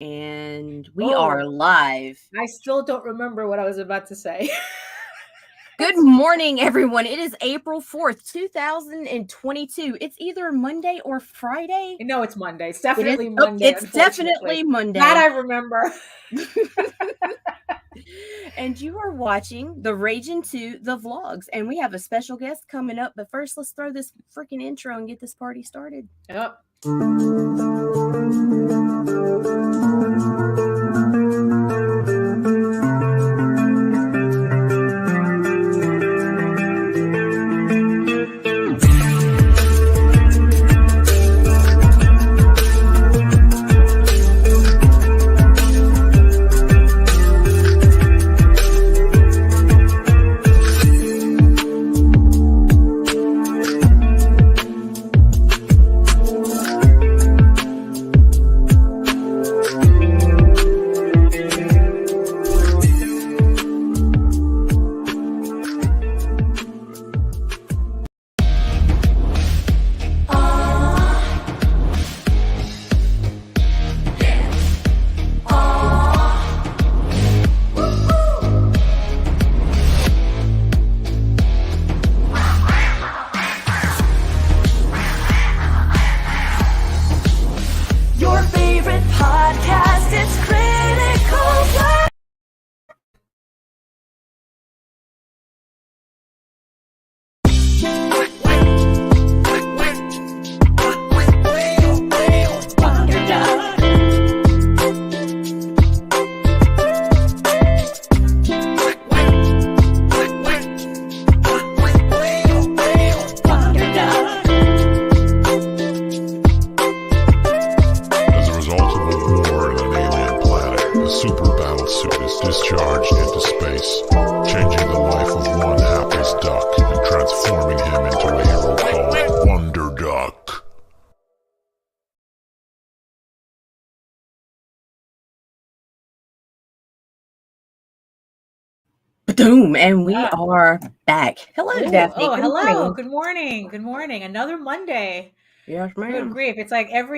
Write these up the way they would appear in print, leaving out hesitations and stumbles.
And we are live. I still don't remember what I was about to say. Good morning, everyone. It is April 4th, 2022. It's either Monday or Friday. No, it's Monday. It's definitely Monday. It's definitely Monday. That I remember. And you are watching the Ragin 2, the vlogs. And we have a special guest coming up. But first, let's throw this freaking intro and get this party started. Yep. And we are back. Hello, Daphne. Hello. Good morning. Good morning. Another Monday. Yes, ma'am. Good grief. It's like I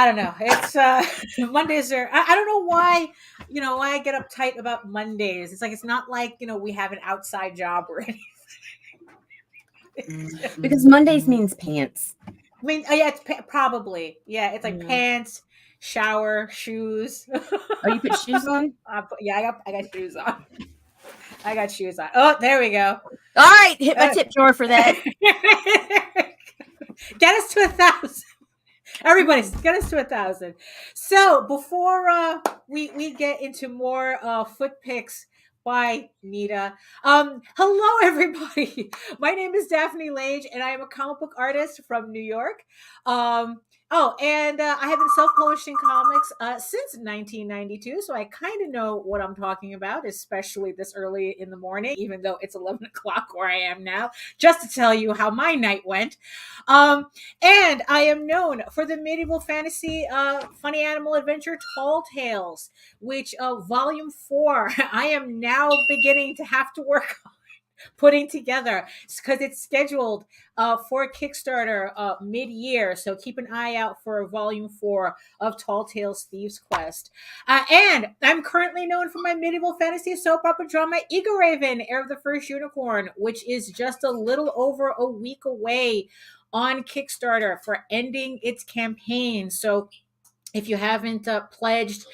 don't know. It's Mondays are. I don't know why. Why I get uptight about Mondays. It's like it's not like we have an outside job or anything. Because Mondays means pants. I mean, yeah, it's probably it's like pants. Shower, shoes. Oh, you put shoes on? Yeah, I got shoes on. I got shoes on. Oh, there we go. All right, hit my tip jar for that. Get us to 1,000. Everybody, get us to 1,000. So before we get into more foot pics by Nita. Hello, everybody. My name is Daphne Lage, and I am a comic book artist from New York. And I have been self-publishing comics since 1992, so I kind of know what I'm talking about, especially this early in the morning, even though it's 11 o'clock where I am now, just to tell you how my night went. And I am known for the medieval fantasy funny animal adventure Tall Tales, which volume 4 I am now beginning to have to work on putting together because it's scheduled for Kickstarter mid-year, so keep an eye out for volume 4 of Tall Tales Thieves Quest. And I'm currently known for my medieval fantasy soap opera drama Eagle Raven, Heir of the First Unicorn, which is just a little over a week away on Kickstarter for ending its campaign. So if you haven't pledged,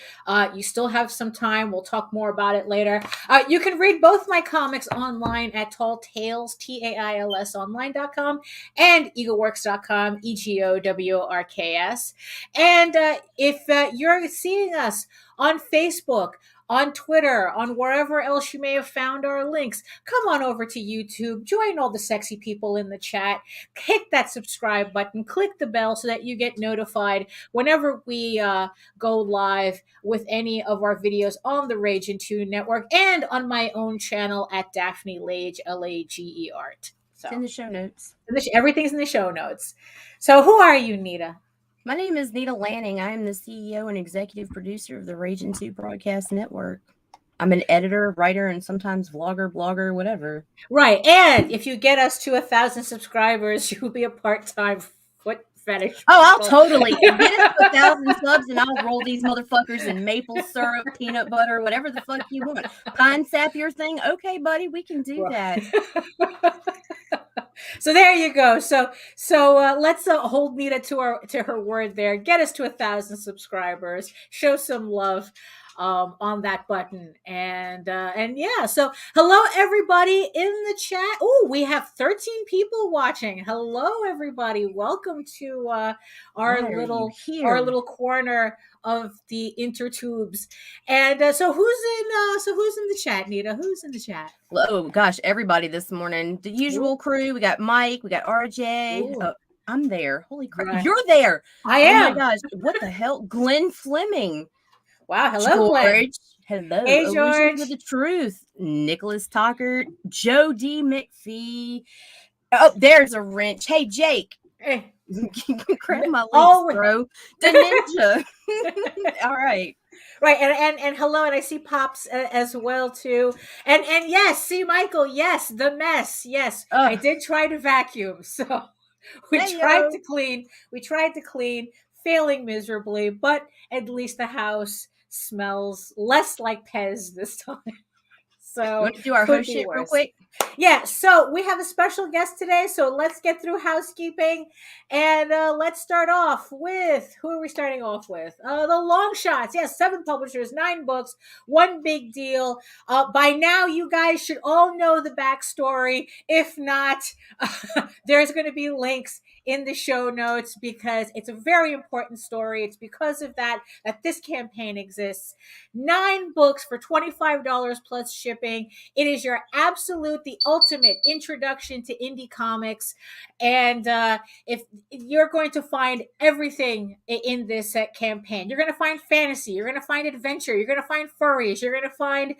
you still have some time. We'll talk more about it later. You can read both my comics online at Tall Tales, TAILS online.com and eagleworks.com, EGOWORKS. And if you're seeing us on Facebook, on Twitter, on wherever else you may have found our links, come on over to YouTube, join all the sexy people in the chat, hit that subscribe button, click the bell so that you get notified whenever we go live with any of our videos on the Ragin 2 network and on my own channel at Daphne Lage, Lage Art. So, it's in the show notes. Everything's in the show notes. So who are you, Nita? My name is Nita Lanning. I am the CEO and executive producer of the Ragin 2 Broadcast Network. I'm an editor, writer, and sometimes vlogger, blogger, whatever. Right. And if you get us to 1,000 subscribers, you will be a part-time fetish. Oh, I'll people. totally get us to 1,000 subs, and I'll roll these motherfuckers in maple syrup, peanut butter, whatever the fuck you want. Pine sap your thing? Okay, buddy, we can do that. So there you go. So let's hold Nita to her word there. Get us to 1,000 subscribers. Show some love on that button, and yeah. So hello everybody in the chat. Oh, we have 13 people watching. Hello everybody. Welcome to Why our are you our here? little corner of the intertubes. And so who's in the chat, Nita? Who's in the chat? Oh gosh, everybody this morning. The usual crew. We got Mike, we got RJ. Ooh. Oh, I'm there. Holy crap. Right. You're there. I Oh my am. gosh. What the hell? Glenn Fleming. Wow. Hello, Glenn. George. Hello. Hey, Illusions George. of the Truth. Nicholas Tockert. Joe D. McPhee. Oh, there's a wrench. Hey, Jake. Hey. Grab my Oh. links, bro. The ninja. All right. Right, and hello, and I see Pops as well too, and yes, see Michael, yes, the mess, yes, I did try to vacuum, so we tried to clean, failing miserably, but at least the house smells less like Pez this time. So you want to do our host shit real quick? Yeah, so we have a special guest today, so let's get through housekeeping, and let's start off with, who are we starting off with? The long shots. Yes, 7 publishers, 9 books, one big deal. By now, you guys should all know the backstory. If not, there's going to be links in the show notes because it's a very important story. It's because of that this campaign exists. 9 books for $25 plus shipping. It is your absolute, the ultimate introduction to indie comics. And if you're going to find everything in this campaign, you're going to find fantasy, you're going to find adventure, you're going to find furries, you're going to find,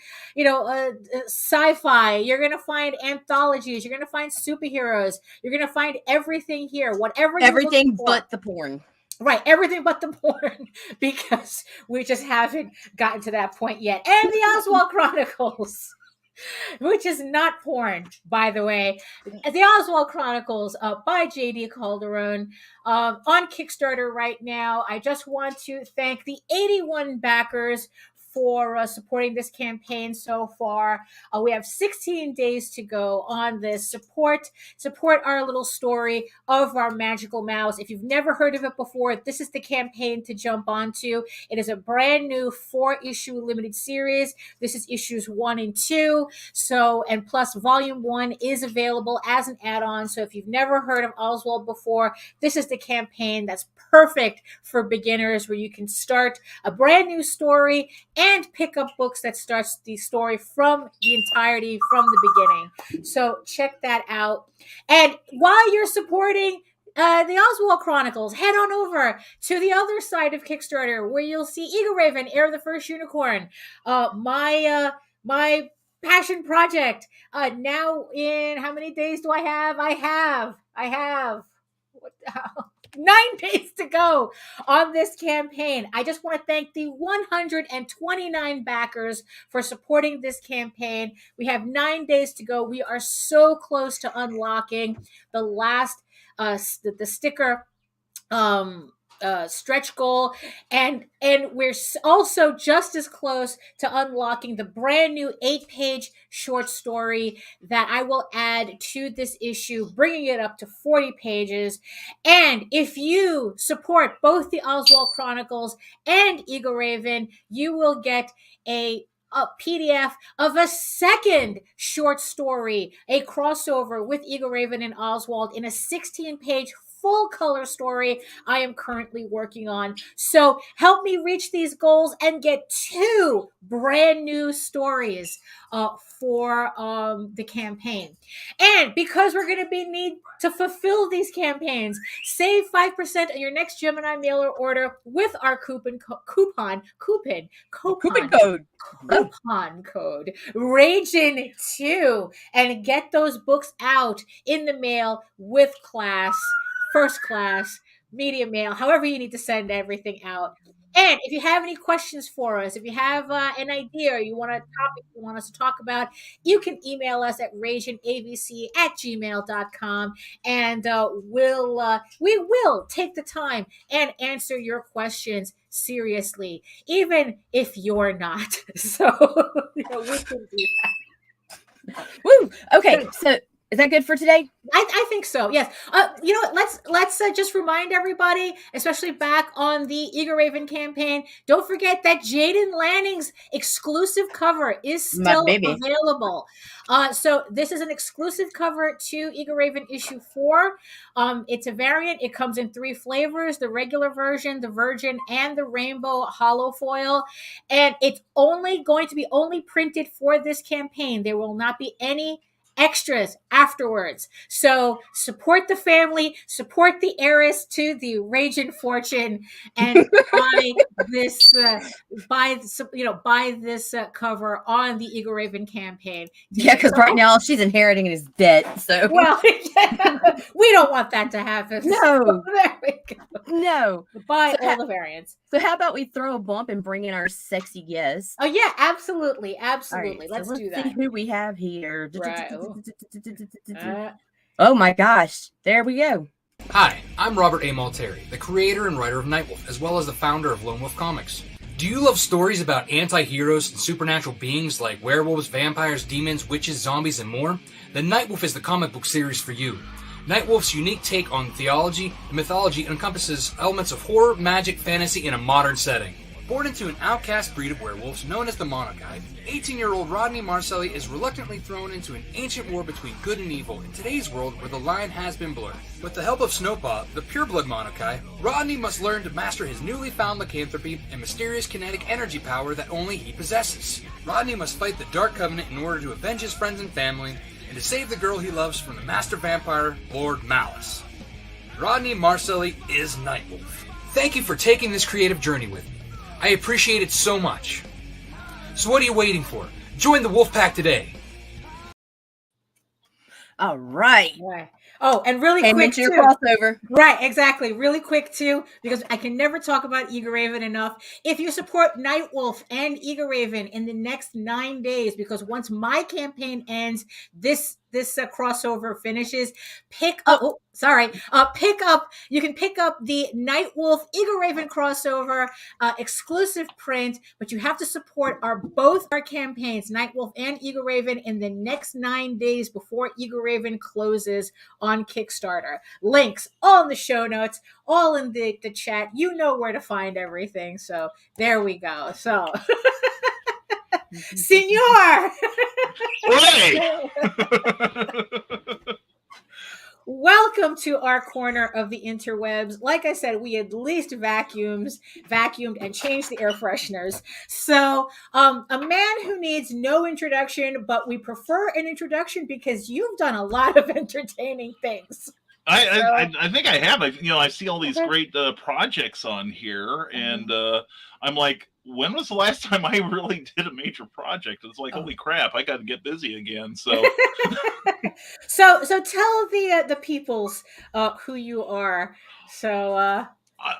sci-fi, you're going to find anthologies, you're going to find superheroes, you're going to find everything here, whatever you're everything for. but the porn. Right, everything but the porn, because we just haven't gotten to that point yet. And the Oswald Chronicles, which is not porn, by the way. The Oswald Chronicles by J.D. Calderon on Kickstarter right now. I just want to thank the 81 backers for supporting this campaign so far. We have 16 days to go on this. Support our little story of our magical mouse. If you've never heard of it before, this is the campaign to jump onto. It is a brand new 4-issue limited series. This is issues 1 and 2. So, and plus volume 1 is available as an add-on. So if you've never heard of Oswald before, this is the campaign that's perfect for beginners, where you can start a brand new story and pick up books that starts the story from the entirety, from the beginning. So check that out. And while you're supporting the Oswald Chronicles, head on over to the other side of Kickstarter, where you'll see Eagle Raven, Heir of the First Unicorn, my passion project. Now, in how many days do I have? I have. What the hell? 9 days to go on this campaign. I just want to thank the 129 backers for supporting this campaign. We have 9 days to go. We are so close to unlocking the last the sticker stretch goal, and we're also just as close to unlocking the brand new 8-page short story that I will add to this issue, bringing it up to 40 pages. And if you support both the Oswald Chronicles and Eagle Raven, you will get a PDF of a second short story, a crossover with Eagle Raven and Oswald in a 16-page full color story I am currently working on. So help me reach these goals and get 2 brand new stories for the campaign. And because we're going to need to fulfill these campaigns, save 5% on your next Gemini mailer order with our coupon code Ragin2, and get those books out in the mail with class, first class, media mail, however you need to send everything out. And if you have any questions for us, if you have an idea, or you want a topic you want us to talk about, you can email us at raginabc@gmail.com, and we will take the time and answer your questions seriously, even if you're not. So we can do that. Woo! Okay, so is that good for today? I think so. Yes. You know what? Let's just remind everybody, especially back on the Eager Raven campaign. Don't forget that Jaden Lanning's exclusive cover is still available. So this is an exclusive cover to Eager Raven issue 4. It's a variant. It comes in 3 flavors: the regular version, the virgin, and the rainbow hollow foil. And it's only going to be printed for this campaign. There will not be any extras afterwards. So support the family, support the heiress to the Ragin fortune, and buy this cover on the Eagle Raven campaign. Yeah, because right now she's inheriting his debt. So well, yeah, we don't want that to happen. No, so there we go. No, Buy all the variants. So how about we throw a bump and bring in our sexy guest? Oh yeah, absolutely. Right, let's do that. See who we have here. Right. Oh my gosh, there we go. Hi, I'm Robert A. Malteri, the creator and writer of Nightwolf, as well as the founder of Lone Wolf Comics. Do you love stories about anti-heroes and supernatural beings like werewolves, vampires, demons, witches, zombies, and more? Then Nightwolf is the comic book series for you. Nightwolf's unique take on theology and mythology encompasses elements of horror, magic, fantasy in a modern setting. Born into an outcast breed of werewolves known as the Monokai, 18-year-old Rodney Marcelli is reluctantly thrown into an ancient war between good and evil in today's world where the line has been blurred. With the help of Snowpaw, the pureblood Monokai, Rodney must learn to master his newly found lycanthropy and mysterious kinetic energy power that only he possesses. Rodney must fight the Dark Covenant in order to avenge his friends and family, and to save the girl he loves from the master vampire, Lord Malice. Rodney Marcelli is Nightwolf. Thank you for taking this creative journey with me. I appreciate it so much. So what are you waiting for? Join the Wolfpack today. All right. Oh, and really quick too. Crossover. Right, exactly. Really quick too, because I can never talk about Eager Raven enough. If you support Nightwolf and Eager Raven in the next 9 days, because once my campaign ends, this crossover finishes. Pick up. You can pick up the Nightwolf Eagle Raven crossover exclusive print, but you have to support both our campaigns, Nightwolf and Eagle Raven, in the next 9 days before Eagle Raven closes on Kickstarter. Links all in the show notes, all in the chat. You know where to find everything. So there we go. So. Senor! Welcome to our corner of the interwebs. Like I said, we at least vacuumed and changed the air fresheners. So a man who needs no introduction, but we prefer an introduction because you've done a lot of entertaining things. I think I have. I see all these great projects on here, and I'm like, when was the last time I really did a major project? It's like, holy crap, I got to get busy again. So, so tell the peoples who you are. So,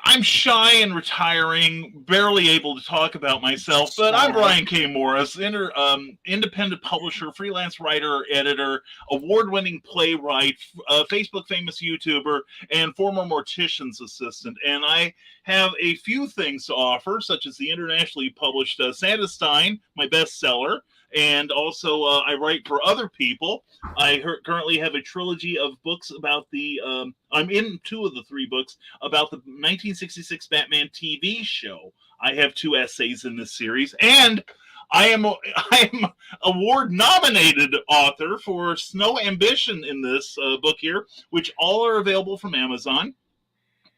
I'm shy and retiring, barely able to talk about myself, but I'm Brian K. Morris, independent publisher, freelance writer, editor, award-winning playwright, Facebook famous YouTuber, and former mortician's assistant. And I have a few things to offer, such as the internationally published Santa Stein, my bestseller, and also I write for other people. I currently have a trilogy of books about I'm in 2 of the 3 books about the 1966 Batman TV show. I have 2 essays in this series, and I am award-nominated author for Snow Ambition in this book here, which all are available from Amazon.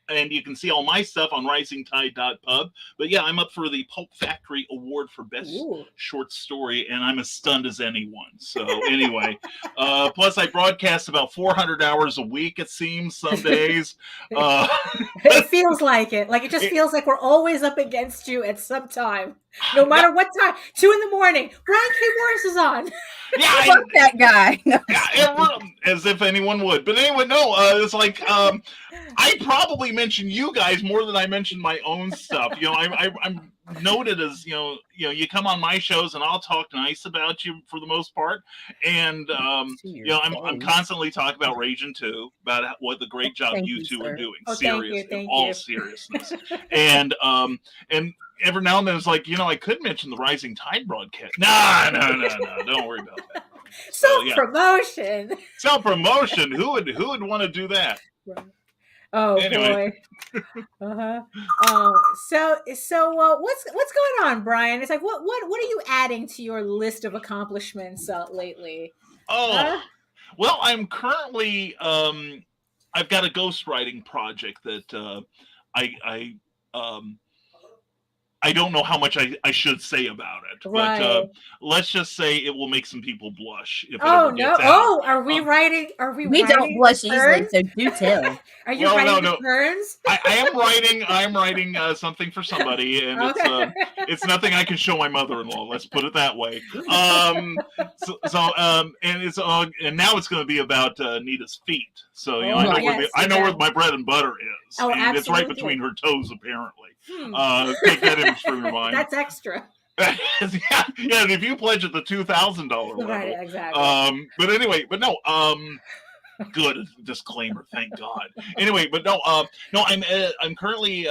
And you can see all my stuff on risingtide.pub. But yeah, I'm up for the Pulp Factory Award for Best Short Story, and I'm as stunned as anyone. So anyway, plus I broadcast about 400 hours a week, it seems, some days. It feels like it. Like, it just feels like we're always up against you at some time. No matter what time, 2 in the morning, Brian K. Morris is on. Yeah, Fuck that guy. No. as if anyone would. But anyway, no, it's like I probably mention you guys more than I mention my own stuff. You know, I'm noted as you come on my shows and I'll talk nice about you for the most part, and I'm constantly talking about Ragin too, about what the great job Thank you you, two sir. are doing. Oh, Serious, thank in all you. seriousness, and every now and then it's like, I could mention the Rising Tide broadcast. No, don't worry about that. Self-promotion. Self-promotion. Who would want to do that? Oh Anyway. boy. So what's going on, Brian? It's like what are you adding to your list of accomplishments lately? Well, I'm currently I've got a ghostwriting project that I don't know how much I should say about it, Right. but let's just say it will make some people blush. If it Oh ever no! gets out. Oh, are we writing? We don't blush easily, so do tell. Are you Well, writing no. the Burns? I'm writing something for somebody, and Okay. it's nothing I can show my mother-in-law. Let's put it that way. And now it's going to be about Nita's feet. So I know where my bread and butter is. Oh, and it's right absolutely. between her toes, apparently. Take that image from your mind. That's extra. yeah, and if you pledge at the $2,000 level. Right, exactly. But anyway, good disclaimer, thank God. Anyway, but I'm currently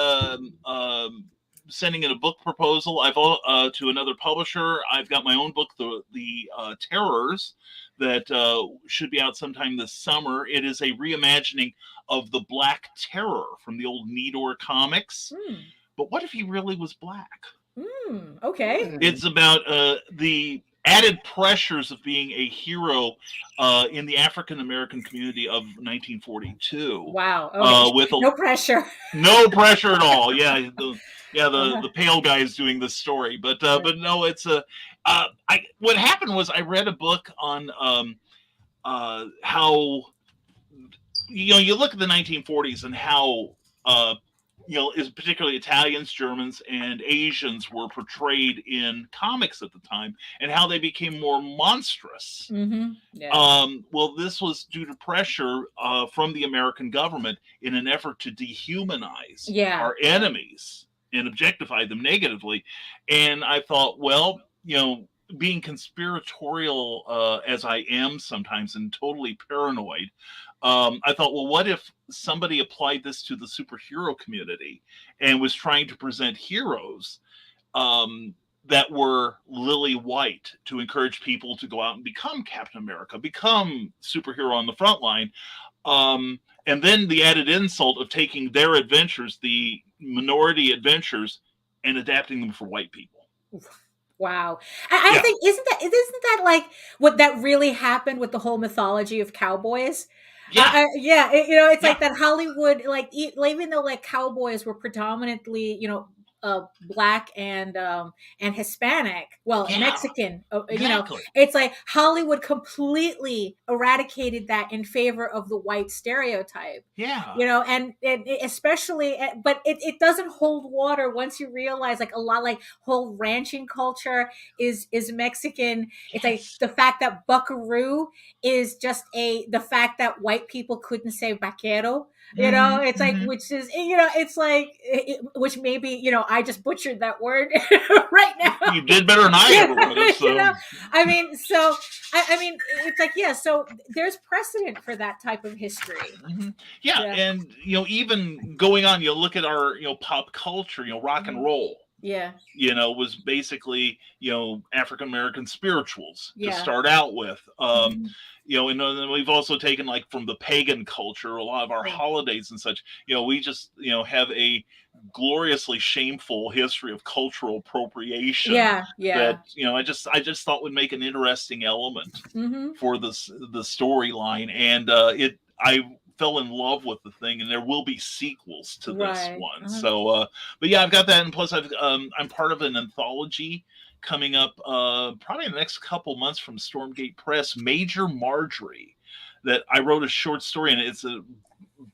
sending in a book proposal. I've to another publisher. I've got my own book, the Terrors, that should be out sometime this summer. It is a reimagining of the Black Terror from the old Nidor comics. But what if he really was black? Okay. It's about the added pressures of being a hero in the African American community of 1942. Wow. Okay. With no pressure. No pressure at all. Yeah. The pale guy is doing this story, but no, it's what happened was I read a book on how you look at the 1940s and how is particularly Italians, Germans, and Asians were portrayed in comics at the time, and how they became more monstrous. Yeah. Well, this was due to pressure from the American government in an effort to dehumanize our enemies and objectify them negatively. And I thought, well, being conspiratorial as I am sometimes and totally paranoid, I thought, well, what if somebody applied this to the superhero community and was trying to present heroes that were lily white to encourage people to go out and become Captain America, become superhero on the front line. And then the added insult of taking their adventures, the minority adventures, and adapting them for white people. Wow. I think, isn't that like what that really happened with the whole mythology of cowboys? Yeah. It's like that Hollywood, like even though like cowboys were predominantly, black and Hispanic, Mexican, exactly. It's like Hollywood completely eradicated that in favor of the white stereotype. Yeah. And especially, but it doesn't hold water once you realize like a lot, like whole ranching culture is Mexican. It's like the fact that buckaroo is just the fact that white people couldn't say vaquero. It's like, which is, it's like, which maybe, I just butchered that word right now. You did better than I ever would have. So. I mean, it's like, so there's precedent for that type of history. Yeah. And, even going on, look at our, pop culture, rock and roll. Yeah. Was basically, African American spirituals to start out with. And then we've also taken like from the pagan culture, a lot of our holidays and such, we just, have a gloriously shameful history of cultural appropriation. Yeah. That, I just thought would make an interesting element for the storyline. And I fell in love with the thing, and there will be sequels to this one. So, but yeah, I've got that. And plus I'm part of an anthology coming up probably in the next couple months from Stormgate Press, Major Marjorie, that I wrote a short story, and it's a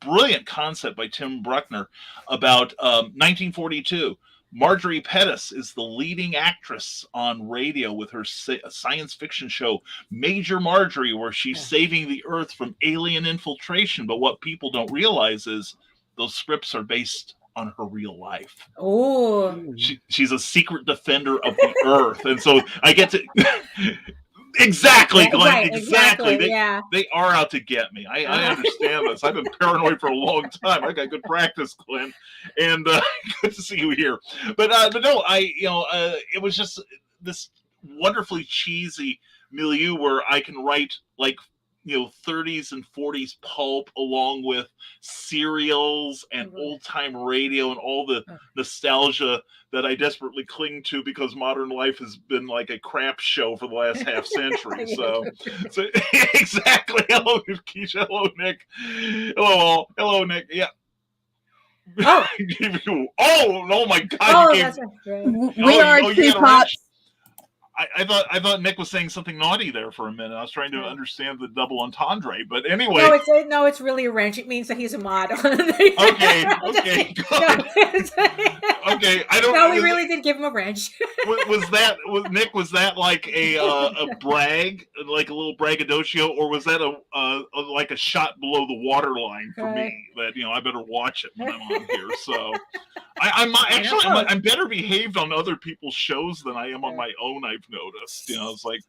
brilliant concept by Tim Bruckner about 1942. Marjorie Pettis is the leading actress on radio with her science fiction show, Major Marjorie, where she's saving the Earth from alien infiltration. But what people don't realize is those scripts are based on her real life. Oh, she's a secret defender of the Earth. And so I get to... Exactly, Glenn. Right, exactly. They are out to get me. I understand this. I've been paranoid for a long time. I got good practice, Glenn, and good to see you here. But no, it was just this wonderfully cheesy milieu where I can write like 30s and 40s pulp along with serials and old time radio and all the nostalgia that I desperately cling to because modern life has been like a crap show for the last half century. So exactly. Hello, Keisha. Hello, Nick. Hello, Nick. Yeah. Oh, oh my God! Oh, that's right. We are two pops. I thought Nick was saying something naughty there for a minute. I was trying to understand the double entendre, but anyway. No, it's really a wrench. It means that he's a mod. Okay. Okay. I don't. No, we really did give him a wrench. Was that like a brag, like a little braggadocio, or was that like a shot below the waterline for me that I better watch it when I'm on here? So I'm better behaved on other people's shows than I am on my own. I've noticed. It's like,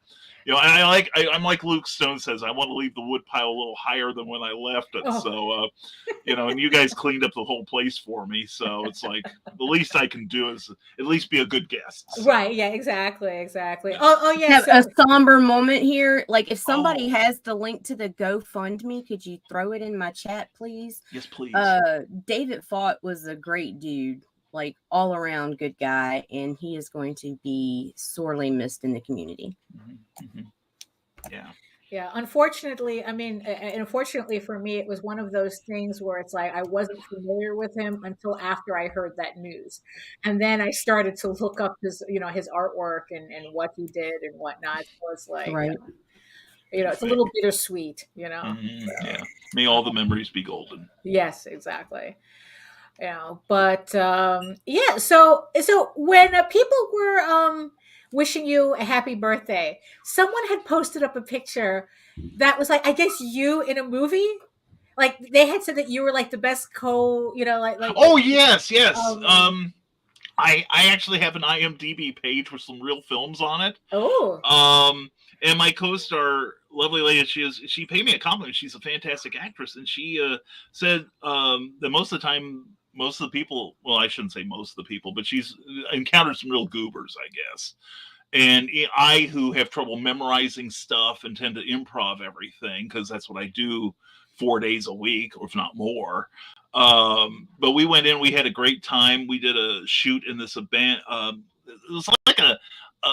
I'm like Luke Stone says, I want to leave the wood pile a little higher than when I left it. So, and you guys cleaned up the whole place for me. So it's like the least I can do is at least be a good guest. So. Right. Yeah, exactly. Oh yeah. A somber moment here. Like if somebody has the link to the GoFundMe, could you throw it in my chat, please? Yes, please. David Fott was a great dude. Like all around good guy, and he is going to be sorely missed in the community. Mm-hmm. Mm-hmm. Yeah. Unfortunately for me, it was one of those things where it's like I wasn't familiar with him until after I heard that news, and then I started to look up his artwork and what he did and whatnot. So it's like, right. It's a little bittersweet, Mm-hmm. Yeah. May all the memories be golden. Yes, exactly. But so when people were wishing you a happy birthday, someone had posted up a picture that was like, I guess you in a movie. Like they had said that you were like the best Oh yes. I actually have an IMDb page with some real films on it. Oh. And my co-star, lovely lady, she paid me a compliment. She's a fantastic actress, and she said that most of the time, most of the people, well, I shouldn't say most of the people, but she's encountered some real goobers, I guess. And I, who have trouble memorizing stuff and tend to improv everything, because that's what I do 4 days a week, or if not more. But we went in, we had a great time. We did a shoot in this event. It was like a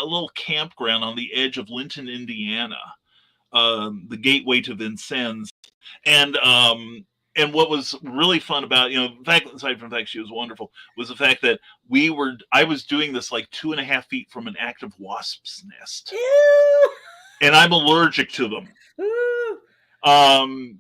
little campground on the edge of Linton, Indiana, the gateway to Vincennes. And what was really fun about, aside from the fact she was wonderful, was the fact that I was doing this like 2.5 feet from an active wasp's nest. Ew. And I'm allergic to them. Ew.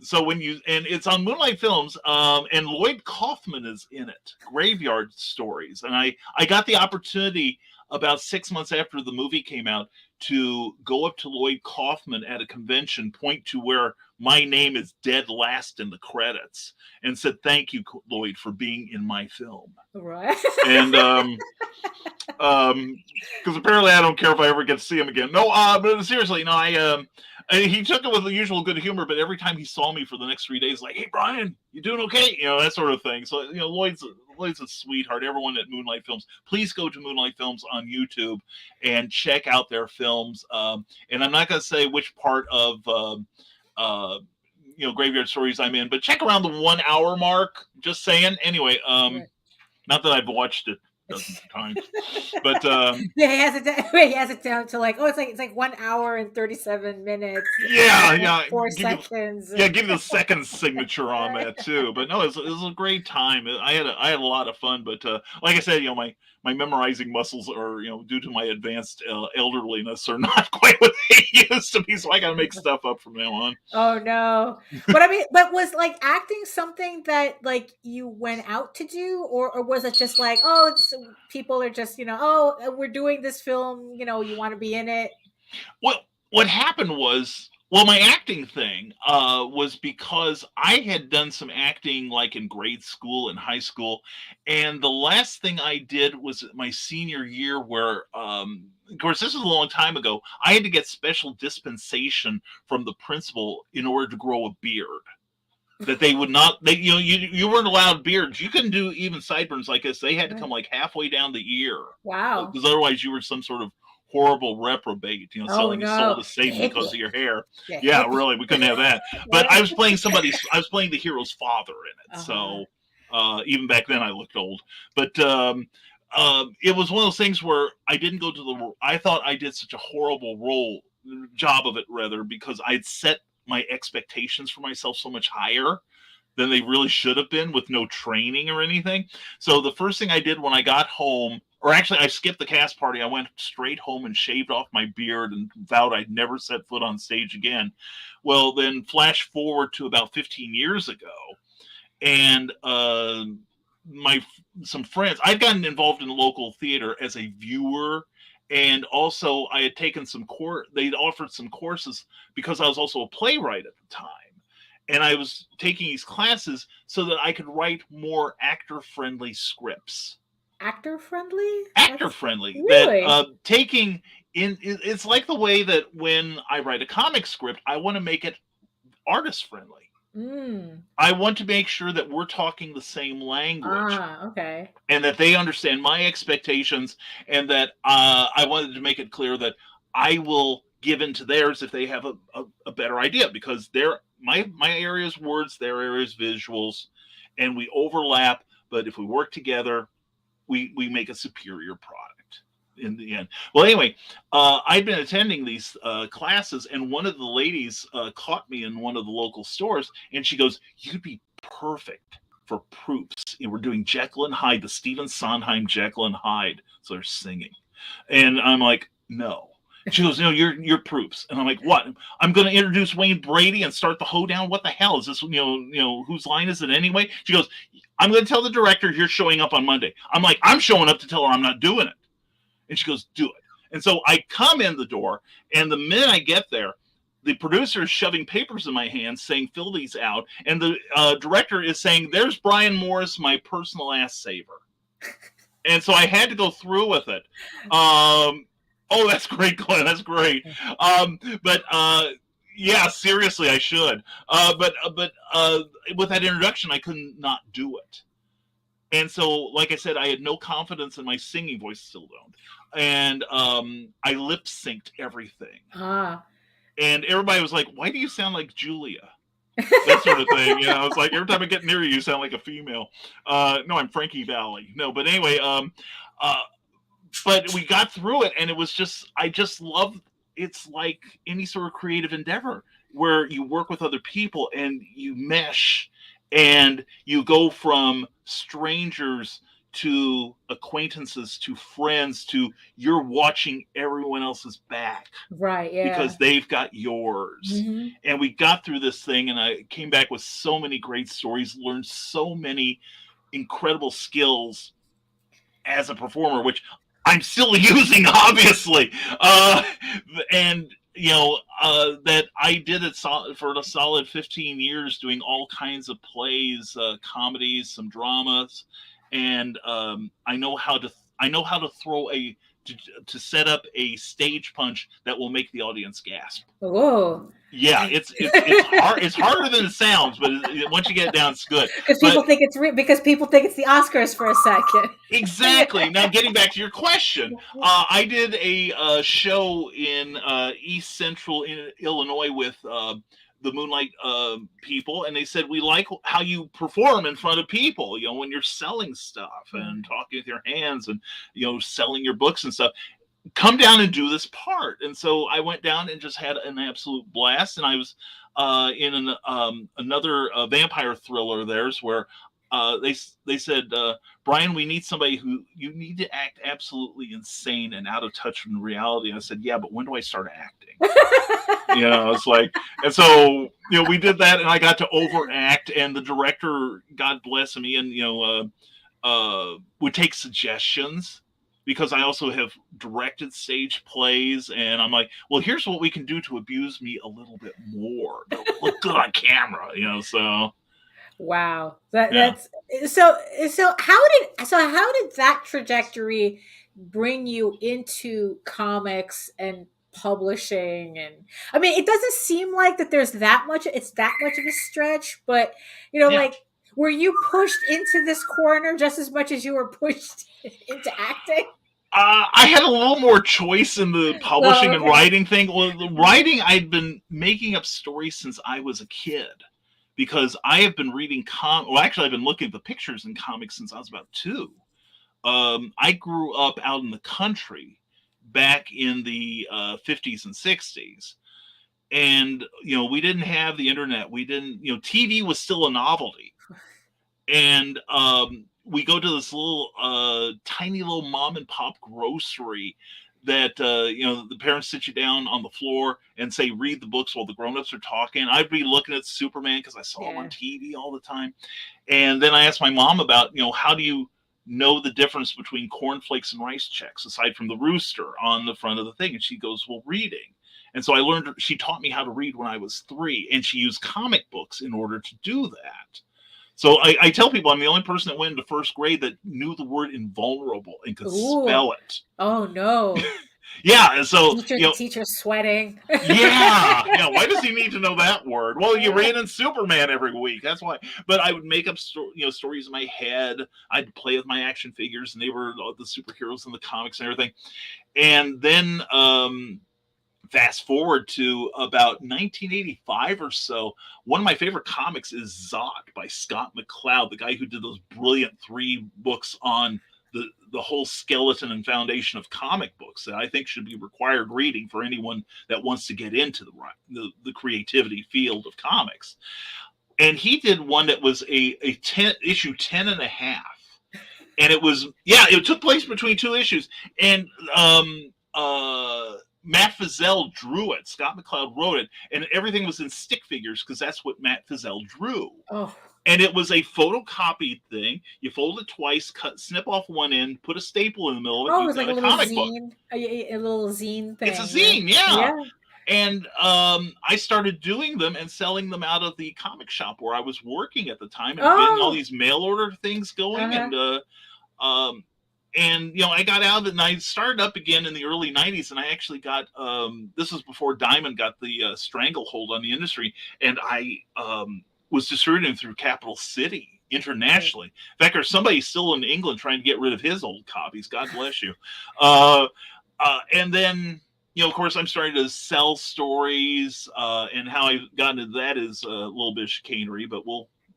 So and it's on Moonlight Films, and Lloyd Kaufman is in it, Graveyard Stories. And I got the opportunity about 6 months after the movie came out to go up to Lloyd Kaufman at a convention, point to where my name is dead last in the credits, and said, "Thank you, Lloyd, for being in my film." Right. And because apparently I don't care if I ever get to see him again. No, but seriously, he took it with the usual good humor, but every time he saw me for the next 3 days, like, "Hey, Brian, you doing okay?" That sort of thing. So, Lloyd's a sweetheart. Everyone at Moonlight Films, please go to Moonlight Films on YouTube and check out their films. And I'm not going to say which part of, Graveyard Stories I'm in, but check around the 1 hour mark. Just saying. Anyway, not that I've watched it dozens of times, but he has it down to like, it's like 1 hour and 37 minutes. Yeah, 4 seconds. Give you the second signature on that too. But no, it was a great time. I had a lot of fun. But like I said, my memorizing muscles are, due to my advanced elderliness, are not quite what they used to be. So I got to make stuff up from now on. Oh no! But was like acting something that like you went out to do, or was it just like, people are just, oh, we're doing this film, you want to be in it? Well, what happened was, my acting thing was because I had done some acting like in grade school and high school, and the last thing I did was my senior year, where, of course, this was a long time ago. I had to get special dispensation from the principal in order to grow a beard. That they would not, you weren't allowed beards. You couldn't do even sideburns like this. They had to come like halfway down the ear. Wow. Because otherwise you were some sort of horrible reprobate, selling your soul to Satan because of your hair. Yeah, really, we couldn't have that. But I was playing the hero's father in it. So even back then I looked old. But it was one of those things where I didn't go to I thought I did such a horrible job of it, rather, because I'd set my expectations for myself so much higher than they really should have been, with no training or anything. So the first thing I did when I got home, or actually I skipped the cast party, I went straight home and shaved off my beard and vowed I'd never set foot on stage again. Well, then flash forward to about 15 years ago, and some friends, I'd gotten involved in local theater as a viewer. And also I had taken they'd offered some courses because I was also a playwright at the time. And I was taking these classes so that I could write more actor-friendly scripts. Actor-friendly? Actor-friendly. Really? That it's like the way that when I write a comic script, I want to make it artist-friendly. I want to make sure that we're talking the same language. Okay. And that they understand my expectations, and that I wanted to make it clear that I will give in to theirs if they have a better idea, because my area is words, their area is visuals, and we overlap. But if we work together, we make a superior product in the end. Well, anyway, I'd been attending these classes, and one of the ladies caught me in one of the local stores, and she goes, "You'd be perfect for proofs. We're doing Jekyll and Hyde, the Stephen Sondheim Jekyll and Hyde." So they're singing, and I'm like, "No." She goes, "No, you're proofs." And I'm like, "What? I'm going to introduce Wayne Brady and start the hoedown? What the hell is this? Whose line is it anyway?" She goes, "I'm going to tell the director you're showing up on Monday." I'm like, "I'm showing up to tell her I'm not doing it." And she goes, "Do it." And so I come in the door, and the minute I get there, the producer is shoving papers in my hands saying, "Fill these out." And the director is saying, "There's Brian Morris, my personal ass saver." And so I had to go through with it. Oh, that's great, Glenn. That's great. Yeah, seriously, I should. But with that introduction, I couldn't not do it. And so, like I said, I had no confidence in my singing voice, still don't. And I lip synced everything. And everybody was like, "Why do you sound like Julia?" That sort of thing. I was like, every time I get near you, you sound like a female. No, I'm Frankie Valli. No, but anyway, but we got through it, and it was I just love, it's like any sort of creative endeavor where you work with other people and you mesh, and you go from strangers to acquaintances to friends to you're watching everyone else's back. Right, yeah. Because they've got yours. Mm-hmm. And we got through this thing, and I came back with so many great stories, learned so many incredible skills as a performer, which I'm still using, obviously. And that I did it for a solid 15 years, doing all kinds of plays, comedies, some dramas, and I know how to throw to set up a stage punch that will make the audience gasp. Whoa! Yeah, it's hard. It's harder than it sounds, but once you get it down, it's good. Because people think it's the Oscars for a second. Exactly. Now, getting back to your question, I did a show in East Central Illinois with the Moonlight people, and they said, "We like how you perform in front of people, when you're selling stuff and talking with your hands and selling your books and stuff. Come down and do this part." And so I went down and just had an absolute blast. And I was in another vampire thriller of theirs where they said, "Brian, we need somebody you need to act absolutely insane and out of touch from reality." And I said, "Yeah, but when do I start acting?" It's like, and so we did that, and I got to overact, and the director, God bless him, Ian, would take suggestions, because I also have directed stage plays, and I'm like, well, here's what we can do to abuse me a little bit more. It'll look good on camera, so. Wow. Yeah. That's so how did that trajectory bring you into comics and publishing? And I mean, it doesn't seem like that it's that much of a stretch, but Yeah. like, were you pushed into this corner just as much as you were pushed into acting? I had a little more choice in the publishing and writing thing. Well, the writing, I'd been making up stories since I was a kid, because I have been reading actually, I've been looking at the pictures in comics since I was about 2. I grew up out in the country back in the 50s and 60s. And, we didn't have the internet. We didn't, TV was still a novelty. And we go to this little tiny little mom and pop grocery that the parents sit you down on the floor and say, read the books while the grown-ups are talking. I'd be looking at Superman because I saw him on TV all the time. And then I asked my mom about, how do you know the difference between cornflakes and rice checks aside from the rooster on the front of the thing? And she goes, well, reading. And so she taught me how to read when I was 3, and she used comic books in order to do that. So I tell people I'm the only person that went into first grade that knew the word invulnerable and could spell it. Oh, no. Yeah, and so teacher's sweating. Yeah. Why does he need to know that word? Well, you ran in Superman every week. That's why. But I would make up stories in my head. I'd play with my action figures, and they were the superheroes in the comics and everything. And then fast forward to about 1985 or so, one of my favorite comics is Zot by Scott McCloud, the guy who did those brilliant 3 books on the whole skeleton and foundation of comic books that I think should be required reading for anyone that wants to get into the creativity field of comics. And he did one that was a issue 10 and a half. And it took place between 2 issues. And Matt Feazell drew it. Scott McCloud wrote it, and everything was in stick figures because that's what Matt Feazell drew. Oh. And it was a photocopied thing. You fold it twice, snip off one end, put a staple in the middle of it. Oh, it was like a little zine, a little zine thing. It's a zine, yeah. And I started doing them and selling them out of the comic shop where I was working at the time, and getting all these mail order things going. And I got out of it, and I started up again in the early 90s, and I actually got this was before Diamond got the stranglehold on the industry, and I was distributing through Capital City internationally. In fact, there's somebody still in England trying to get rid of his old copies. God bless you. And then, of course, I'm starting to sell stories, and how I got into that is a little bit of chicanery, but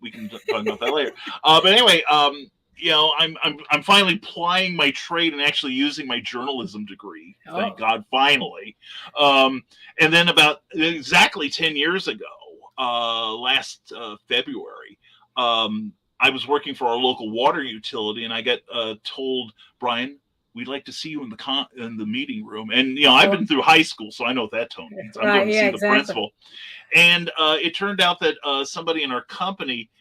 we can talk about that later. But anyway, I'm finally plying my trade and actually using my journalism degree. Thank God, finally. And then about exactly 10 years ago, last February, I was working for our local water utility, and I got told, Brian, we'd like to see you in the meeting room. And I've been through high school, so I know what that tone means. I'm going to see the principal. And it turned out that somebody in our company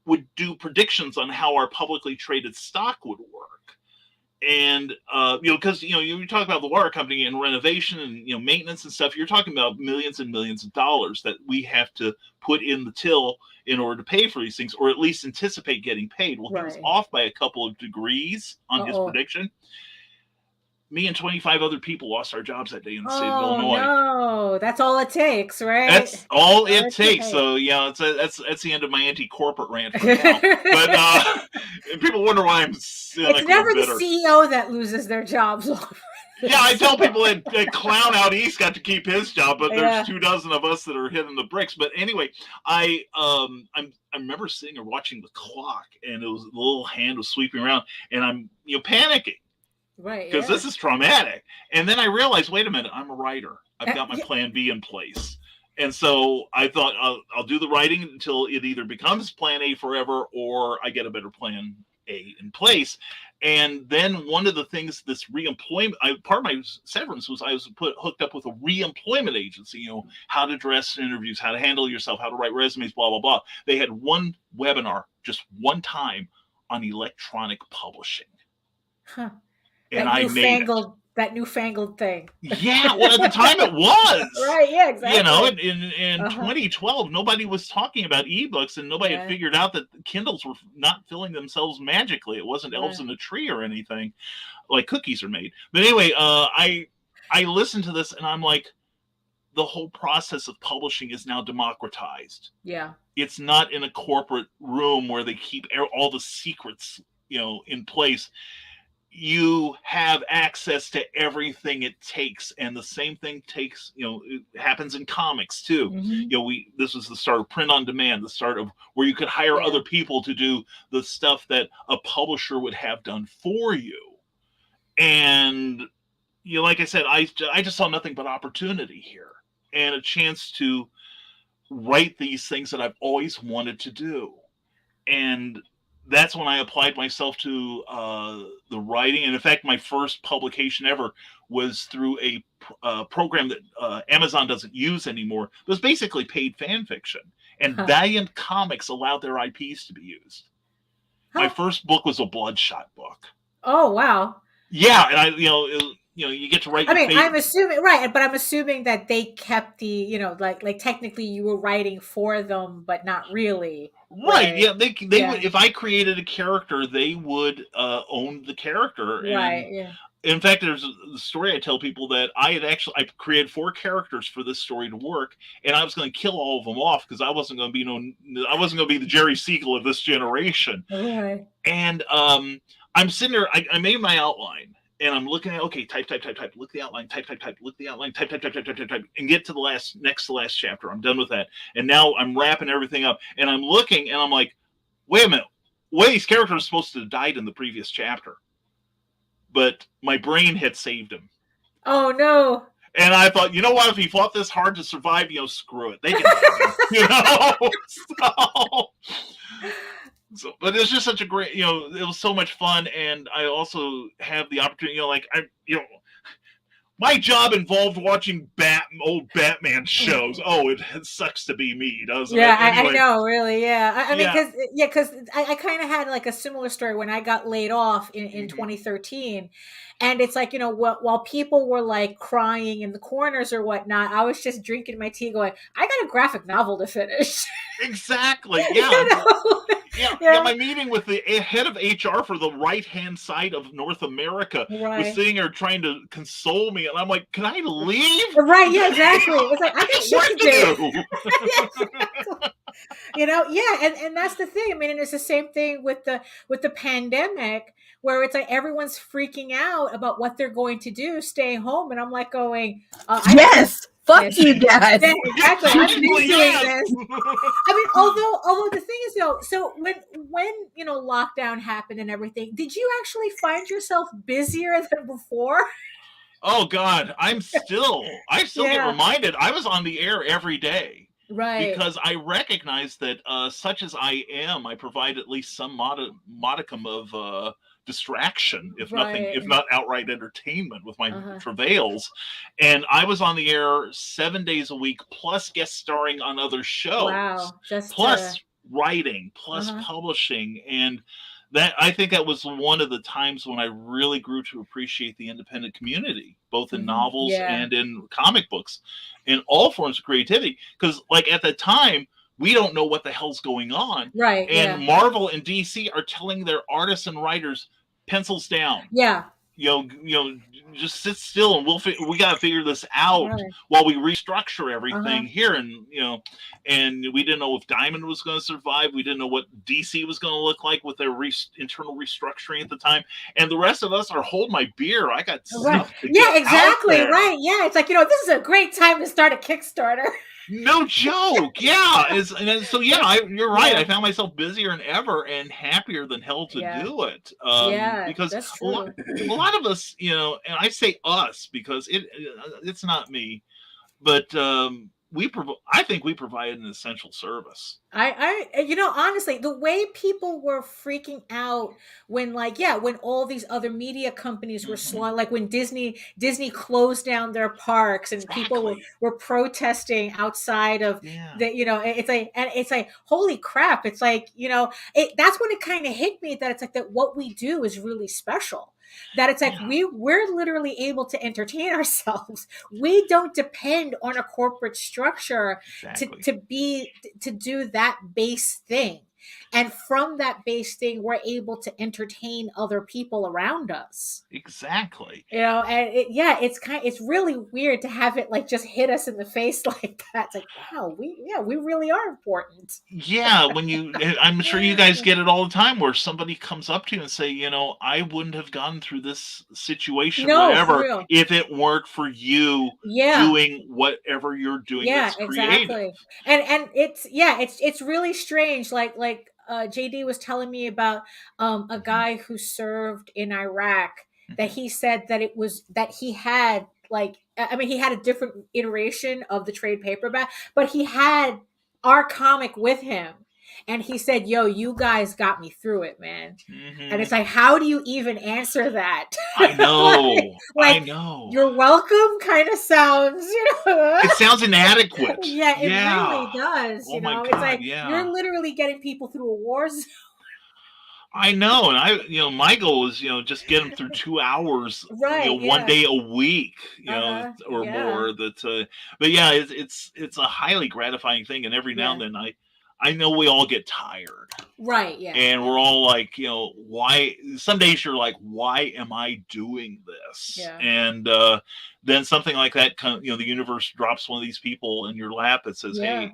would do predictions on how our publicly traded stock would work. And because you talk about the water company and renovation and maintenance and stuff, you're talking about millions and millions of dollars that we have to put in the till in order to pay for these things, or at least anticipate getting paid. Well, he was off by a couple of degrees on his prediction. Me and 25 other people lost our jobs that day in the state of Illinois. No, that's all it takes, right? That's all it takes. So that's the end of my anti-corporate rant for now. But people wonder why I'm cynical. It's never the CEO that loses their jobs. Yeah, I tell people that Clown out east got to keep his job, but there's 24 of us that are hitting the bricks. But anyway, I remember sitting and watching the clock, and it was the little hand was sweeping around, and I'm panicking. Right. Because this is traumatic. And then I realized, wait a minute, I'm a writer. I've got my plan B in place. And so I thought I'll do the writing until it either becomes plan A forever or I get a better plan A in place. And then one of the things, this reemployment, part of my severance was I was hooked up with a reemployment agency, how to dress in interviews, how to handle yourself, how to write resumes, blah, blah, blah. They had one webinar just one time on electronic publishing. Huh. And I made it. That newfangled thing. Yeah, well, at the time it was. Right, yeah, exactly. You know, in 2012, nobody was talking about ebooks, and nobody had figured out that Kindles were not filling themselves magically. It wasn't elves in a tree or anything, like cookies are made. But anyway, I listened to this, and I'm like, the whole process of publishing is now democratized. Yeah. It's not in a corporate room where they keep all the secrets, in place. You have access to everything it takes, and the same thing it happens in comics too. This was the start of print on demand, the start of where you could hire other people to do the stuff that a publisher would have done for you. And like I said, I just saw nothing but opportunity here, and a chance to write these things that I've always wanted to do. And that's when I applied myself to the writing. And in fact, my first publication ever was through a program that Amazon doesn't use anymore. It was basically paid fan fiction. And Valiant Comics allowed their IPs to be used. My first book was a Bloodshot book. Oh, wow. Yeah. And you get to write. I'm assuming, right. But I'm assuming that they kept the, like technically you were writing for them, but not really. Right. Yeah. They would, if I created a character, they would own the character. Right. And yeah. In fact, there's a story I tell people that I created 4 characters for this story to work, and I was going to kill all of them off because I wasn't going to be the Jerry Siegel of this generation. Right. And I'm sitting there. I made my outline. And I'm looking at, okay, type, look at the outline, type, look at the outline, type, and get to the next to last chapter. I'm done with that. And now I'm wrapping everything up. And I'm looking, and I'm like, wait a minute. These characters are supposed to have died in the previous chapter. But my brain had saved him. Oh, no. And I thought, you know what? If he fought this hard to survive, screw it. They can have him, So, but it was just such a great, it was so much fun, and I also have the opportunity, my job involved watching old Batman shows. Oh, it sucks to be me, doesn't it? Anyway. I know, really, yeah. I mean, because I kind of had like a similar story when I got laid off in 2013. And it's like, while people were like crying in the corners or whatnot, I was just drinking my tea going, I got a graphic novel to finish. Exactly. Yeah. Yeah, my meeting with the head of HR for the right-hand side of North America was sitting there trying to console me, and I'm like, "Can I leave?" Right? Yeah, exactly. It's like I got shit to do. And that's the thing. I mean, and it's the same thing with the pandemic, where it's like everyone's freaking out about what they're going to do, staying home, and I'm like going, yes. Fuck you guys. Yeah, exactly. I've been doing this. I mean, although the thing is though, so when lockdown happened and everything, did you actually find yourself busier than before? Oh God, I still get reminded. I was on the air every day. Right. Because I recognize that such as I am, I provide at least some modicum of distraction, if not outright entertainment with my travails. And I was on the air 7 days a week, plus guest starring on other shows. Wow. Plus writing, plus publishing. And that, I think that was one of the times when I really grew to appreciate the independent community, both in novels and in comic books, in all forms of creativity. Because like at the time, we don't know what the hell's going on. Right. And Marvel and DC are telling their artists and writers, pencils down. Yeah. Just sit still, and we got to figure this out while we restructure everything here. And and we didn't know if Diamond was going to survive. We didn't know what DC was going to look like with their internal restructuring at the time. And the rest of us are hold my beer. I got stuff to get exactly. out there. Right. Yeah. It's like, this is a great time to start a Kickstarter. No joke. Yeah. You're right. I found myself busier than ever and happier than hell to do it. Because that's a lot of us, and I say us because it's not me, but I think we provide an essential service. Honestly, the way people were freaking out when, when all these other media companies were like when Disney closed down their parks and people were protesting outside of it's like, holy crap. It's like, that's when it kind of hit me that it's like that what we do is really special. That it's like we're literally able to entertain ourselves. We don't depend on a corporate structure to do that base thing. And from that base thing, we're able to entertain other people around us. Exactly. And it's really weird to have it like just hit us in the face like that. It's like, wow, we really are important. Yeah, I'm sure you guys get it all the time where somebody comes up to you and say, I wouldn't have gone through this situation, whatever, if it weren't for you doing whatever you're doing. That's creative. And it's really strange. Like JD was telling me about a guy who served in Iraq, that he said that he had he had a different iteration of the trade paperback, but he had our comic with him. And he said, yo, you guys got me through it, man. And it's like, how do you even answer that? I know. I know. You're welcome kind of sounds, It sounds inadequate. Yeah, it really does. Oh my God, it's like you're literally getting people through a war zone. I know, and my goal is, just get them through 2 hours, one day a week, or more. But yeah, it's a highly gratifying thing, and every now and then I know we all get tired, right? Yeah, and we're all like, why? Some days you're like, why am I doing this? Yeah. And then something like that, the universe drops one of these people in your lap that says, hey,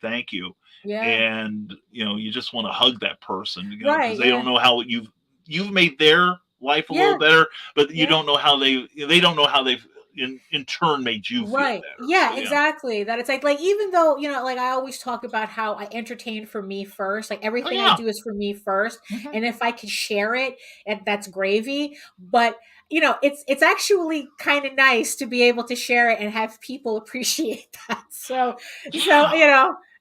thank you. Yeah. And you just want to hug that person, right? Because they don't know how you've made their life a little better, but you don't know how they don't know how they've in turn made you feel better. Yeah, exactly. That it's like even though like I always talk about how I entertain for me first, like everything I do is for me first, and if I can share it, and that's gravy. But it's actually kind of nice to be able to share it and have people appreciate that. So it's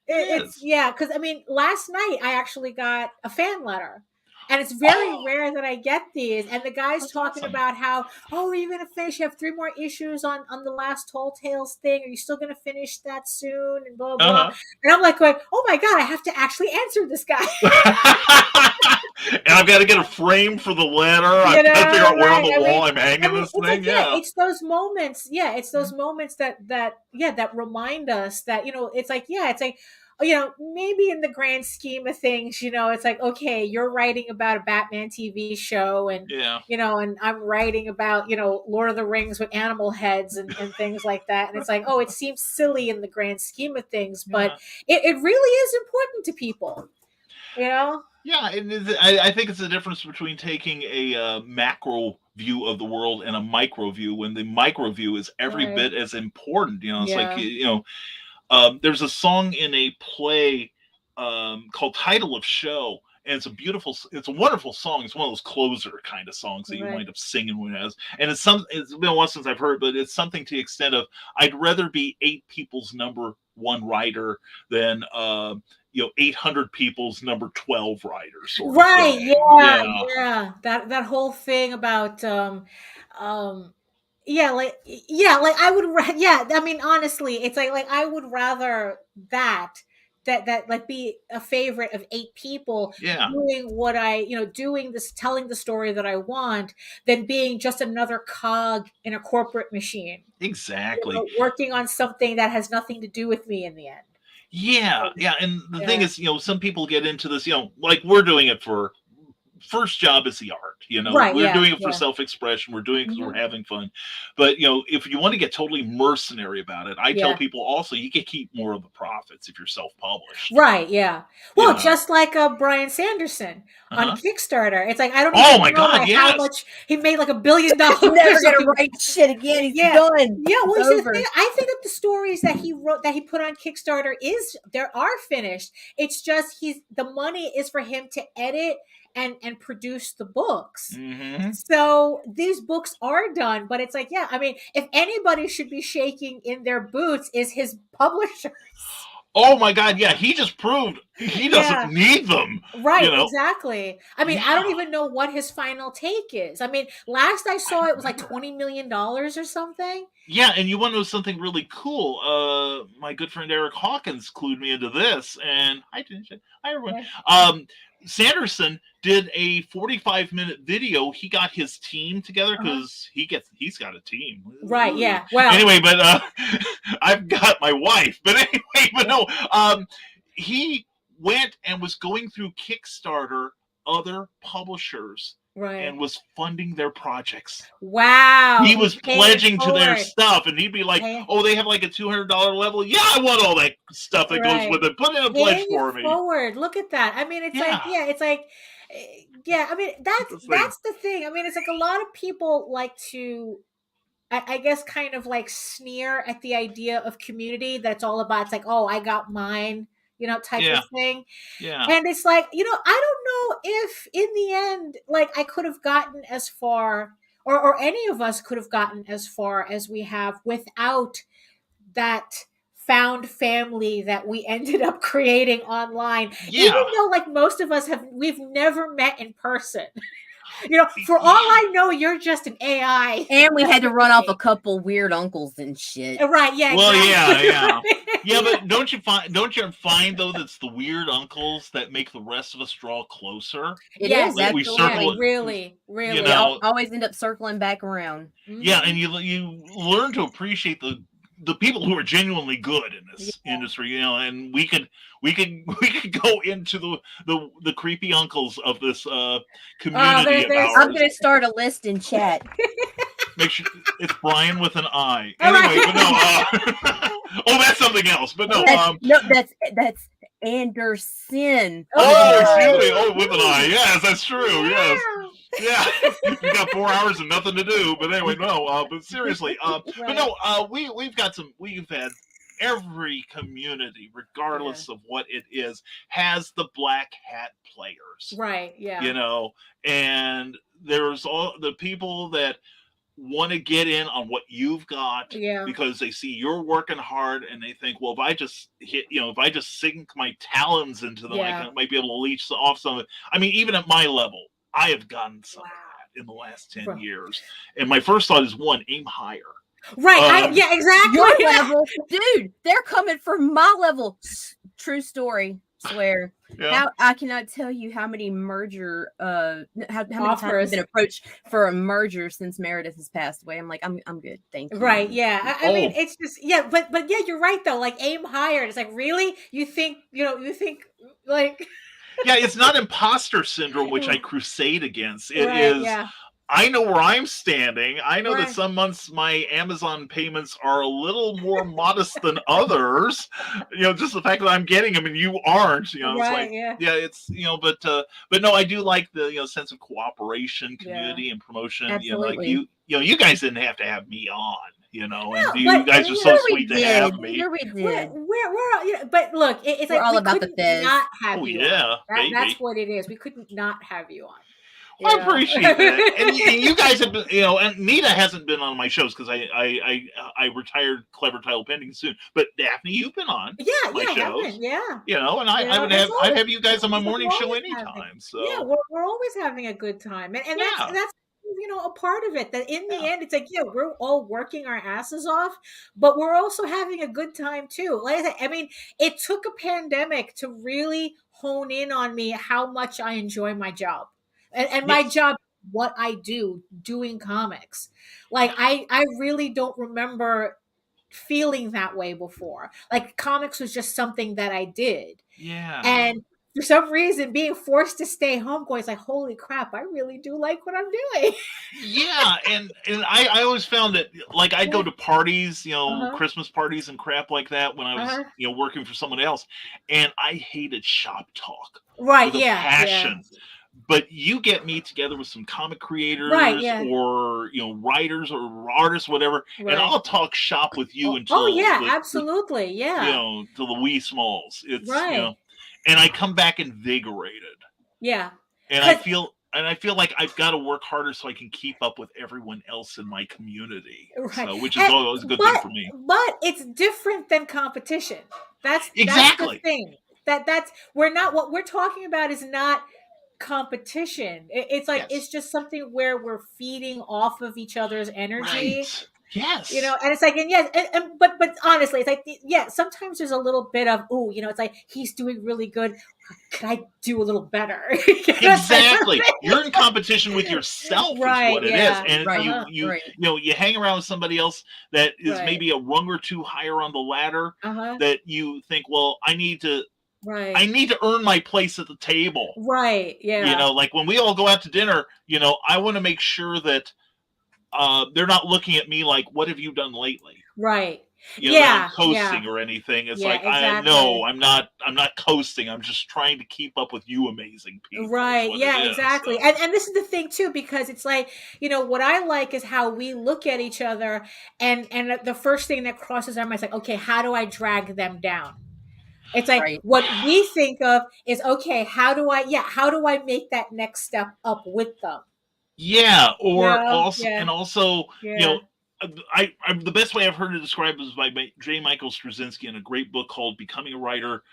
because last night I actually got a fan letter, and it's very rare that I get these. And the guy's talking about how, are you going to finish? You have 3 more issues on the last Tall Tales thing. Are you still going to finish that soon? And blah blah. And I'm like going, oh my God, I have to actually answer this guy. And I've got to get a frame for the letter. I've got to figure out where on the wall I'm hanging this thing. It's those moments. Yeah, it's those moments that remind us that it's like maybe in the grand scheme of things, it's like, okay, you're writing about a Batman TV show, and and I'm writing about Lord of the Rings with animal heads and things like that, and it's like, it seems silly in the grand scheme of things, but it really is important to people. Yeah, I think it's the difference between taking a macro view of the world and a micro view, when the micro view is every bit as important. It's like, there's a song in a play called Title of Show, and it's a wonderful song. It's one of those closer kind of songs that you wind up singing when it has. And it's been a while since I've heard, but it's something to the extent of, I'd rather be 8 people's number 1 writer than 800 people's number 12 writers. Right. Yeah. That whole thing about I would honestly, it's like I would rather that like be a favorite of 8 people doing what I doing this, telling the story that I want, than being just another cog in a corporate machine. Exactly. Working on something that has nothing to do with me in the end. Yeah, and the thing is, some people get into this, like we're doing it for first job is the art, we're doing it for self-expression. We're doing it because we're having fun. But, if you want to get totally mercenary about it, I tell people also, you can keep more of the profits if you're self-published. Right. Yeah. Well, just like Brian Sanderson on Kickstarter. It's like, I don't even know how much he made, like $1 billion. He's never going to write shit again. He's done. Yeah. Well, I think that the stories that he wrote, that he put on Kickstarter are finished. It's just the money is for him to edit and produce the books. Mm-hmm. So these books are done, but it's like, yeah, I mean, if anybody should be shaking in their boots is his publishers. Oh my God, yeah, he just proved he doesn't Yeah. need them. Right, You know? exactly. I mean, I don't Yeah. even know what his final take is. I mean, last I saw it was like $20 million or something. Yeah, and you want to know something really cool? My good friend Eric Hawkins clued me into this, and I didn't. Hi everyone. Yeah. Sanderson did a 45-minute video. He got his team together because he's got a team. Right, yeah. Well, Anyway, but I've got my wife. But anyway, but no. He went and was going through Kickstarter other publishers right. and was funding their projects. Wow. He was paying pledging to their forward. stuff, and he'd be like, "Oh, they have like a $200 level. Yeah, I want all that stuff that Right. goes with it. Put in a pledge Paying for it me." forward. Look at that. I mean, it's like, yeah, it's like, yeah. I mean, that's the thing. I mean, it's like a lot of people like to, I guess, kind of like sneer at the idea of community. That's all about. It's like, oh, I got mine, you know, type of thing. Yeah. And it's like, you know, I don't know if in the end, like, I could have gotten as far, or any of us could have gotten as far as we have without that found family that we ended up creating online. Yeah. Even though, like, most of us we've never met in person. You know, for all I know, you're just an AI. And we had to run off a couple weird uncles and shit. Right, yeah. Well, exactly. yeah. Yeah, but don't you find though that's the weird uncles that make the rest of us draw closer? It Yes, is. Like we Absolutely. circle- really. You We know, always end up circling back around. Yeah, and you learn to appreciate the people who are genuinely good in this industry, you know, and we could go into the creepy uncles of this community of ours. I'm gonna start a list in chat. Make sure it's Brian with an I. All right. Anyway, but no. Oh, that's something else. But no. That's Anderson. Oh, excuse me. Oh, with an I. Yes, that's true. Yes. Yeah, you got 4 hours and nothing to do. But anyway, no. But seriously, but no. We've had every community, regardless of what it is, has the black hat players. Right. Yeah. You know, and there's all the people that want to get in on what you've got because they see you're working hard and they think, well, if I just sink my talons into them, I might be able to leech off some of it. I mean, even at my level, I have gotten some of that in the last 10 years. And my first thought is aim higher. Right. Exactly. Your level, dude, they're coming for my level. True story. Swear. Yeah. I cannot tell you how many merger how many times Offers. I've been approached for a merger since Meredith has passed away. I'm like, I'm good, thank you. Right, yeah. I mean, it's just but yeah, you're right though. Like, aim higher. It's like, really? You think like yeah, it's not imposter syndrome, which I crusade against. It is. I know where I'm standing. I know that some months my Amazon payments are a little more modest than others. You know, just the fact that I'm getting them and you aren't. You know, it's like, it's but no, I do like the sense of cooperation, community, and promotion. Absolutely. You know, you guys didn't have to have me on. You know, No, and you guys are so sweet to have me. Sure we did. We're but look, it's We're like all we about the couldn't fizz. not have you on. Baby. That's what it is. We couldn't not have you on. I appreciate that, and you guys have been, and Nita hasn't been on my shows because I retired Clever Title Pending soon. But Daphne, you've been on my shows, you know, and I'd have you guys on my morning show anytime. So we're always having a good time, and that's a part of it. That in the end, it's like we're all working our asses off, but we're also having a good time too. Like I said, I mean, it took a pandemic to really hone in on me how much I enjoy my job. And my job, what I do, doing comics. Like, I really don't remember feeling that way before. Like, comics was just something that I did. Yeah. And for some reason, being forced to stay home, going, it's like, holy crap, I really do like what I'm doing. Yeah, and I always found that, like, I'd go to parties, Christmas parties and crap like that when I was, working for someone else, and I hated shop talk. Right, with a passion. But you get me together with some comic creators or writers or artists, whatever, and I'll talk shop with you until absolutely, till the wee smalls. It's and I come back invigorated. Yeah. And I feel like I've got to work harder so I can keep up with everyone else in my community. Right. So, which is always a good thing for me. But it's different than competition. That's Exactly. the thing. That's what we're talking about is not competition. It's like it's just something where we're feeding off of each other's energy. Right. Yes. You know, and it's like, and yes, but honestly, it's like, yeah, sometimes there's a little bit of, oh, you know, it's like he's doing really good. Can I do a little better? Exactly. You're in competition with yourself, right, is what it is. And right, you hang around with somebody else that is maybe a rung or two higher on the ladder that you think, well, I need to earn my place at the table. Right. Yeah. You know, like when we all go out to dinner, you know, I want to make sure that they're not looking at me like, what have you done lately? Right. You know, I'm coasting or anything. It's like, exactly. I'm not coasting. I'm just trying to keep up with you amazing people. Right. Yeah, exactly. So. And this is the thing too, because it's like, you know, what I like is how we look at each other and the first thing that crosses our mind is like, okay, how do I drag them down? It's like what we think of is, okay, how do I make that next step up with them? Yeah, or also, you know, I the best way I've heard it described is by J. Michael Straczynski in a great book called Becoming a Writer,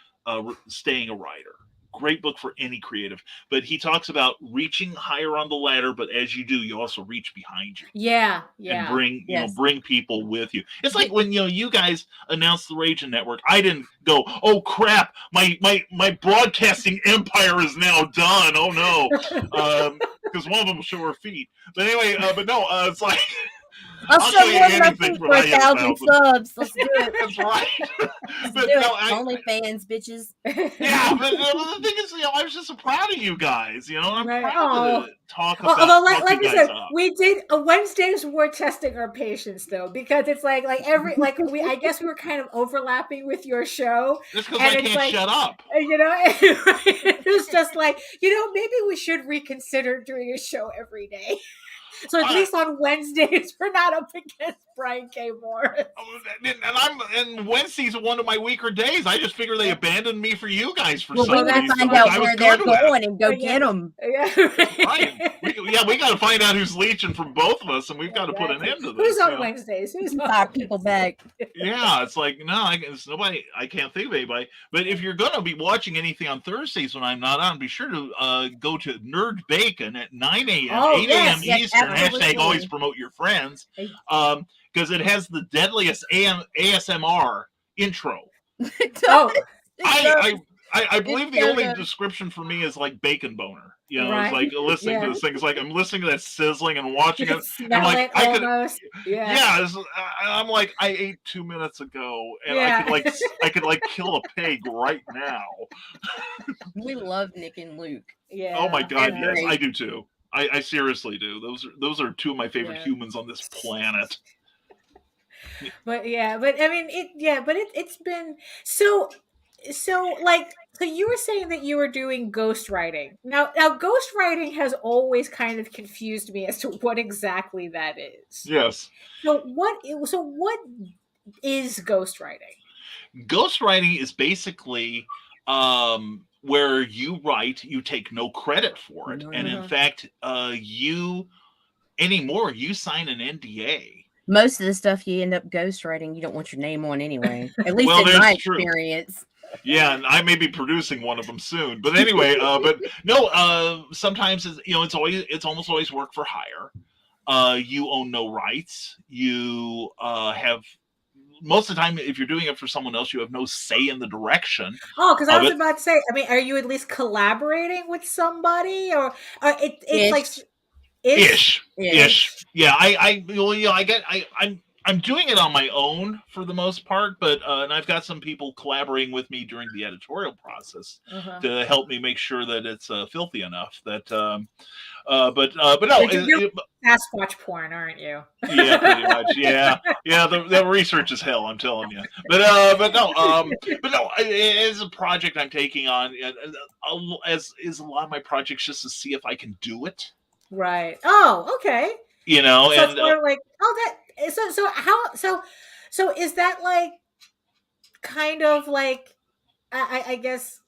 Staying a Writer. Great book for any creative. But he talks about reaching higher on the ladder, but as you do, you also reach behind you. Yeah. And bring people with you. It's like when, you know, you guys announced the Ragin Network. I didn't go, oh crap, my broadcasting empire is now done. Oh no. Because one of them will show her feet. But anyway, it's like I'll show you anything for 1,000 subs. Let's do it. That's right. But no, OnlyFans, bitches. Yeah, but the thing is, you know, I was just so proud of you guys. You know, I'm proud to talk about. Although, like I said, we did Wednesdays. We're testing our patience though, because it's like I guess we were kind of overlapping with your show. Just because I can't shut up. You know, it was just like, you know, maybe we should reconsider doing a show every day. So at least on Wednesdays, we're not up against Brian K. Morris. And Wednesdays are one of my weaker days. I just figure they abandoned me for you guys for some reason. We got to find out where they're going and go get them. Yeah, right. We got to find out who's leeching from both of us, and we've got to put an end to this. Who's on Wednesdays? Who's on people back? Yeah, it's like, no, it's nobody. I can't think of anybody. But if you're going to be watching anything on Thursdays when I'm not on, be sure to go to Nerd Bacon at 9 a.m., 8 a.m. Eastern. Hashtag always promote your friends. Because it has the deadliest ASMR intro. I believe the only description for me is like bacon boner. You know, it's like listening to this thing. It's like I'm listening to that sizzling and watching it. I'm like, I'm like, I ate 2 minutes ago, and I could kill a pig right now. We love Nick and Luke. Yeah. Oh my God, yes, I do too. I seriously do. Those are two of my favorite humans on this planet. But I mean it's been so you were saying that you were doing ghostwriting. Now ghostwriting has always kind of confused me as to what exactly that is. Yes. So what is ghostwriting? Ghostwriting is basically where you write, you take no credit for it. And in fact, you sign an NDA. Most of the stuff you end up ghostwriting, you don't want your name on anyway. At least in my experience. Yeah, and I may be producing one of them soon. But anyway, sometimes it's almost always work for hire. You own no rights. You have. Most of the time, if you're doing it for someone else, you have no say in the direction. Oh, because I was about to say, I mean, are you at least collaborating with somebody, or it's like ish? Yeah, I'm doing it on my own for the most part, but and I've got some people collaborating with me during the editorial process to help me make sure that it's filthy enough that. But no, you're Sasquatch porn, aren't you? Yeah, pretty much. Yeah. The research is hell, I'm telling you. But no, it's a project I'm taking on, as is a lot of my projects, just to see if I can do it. Right. Oh, okay. You know, so and it's more like so is that like kind of like I guess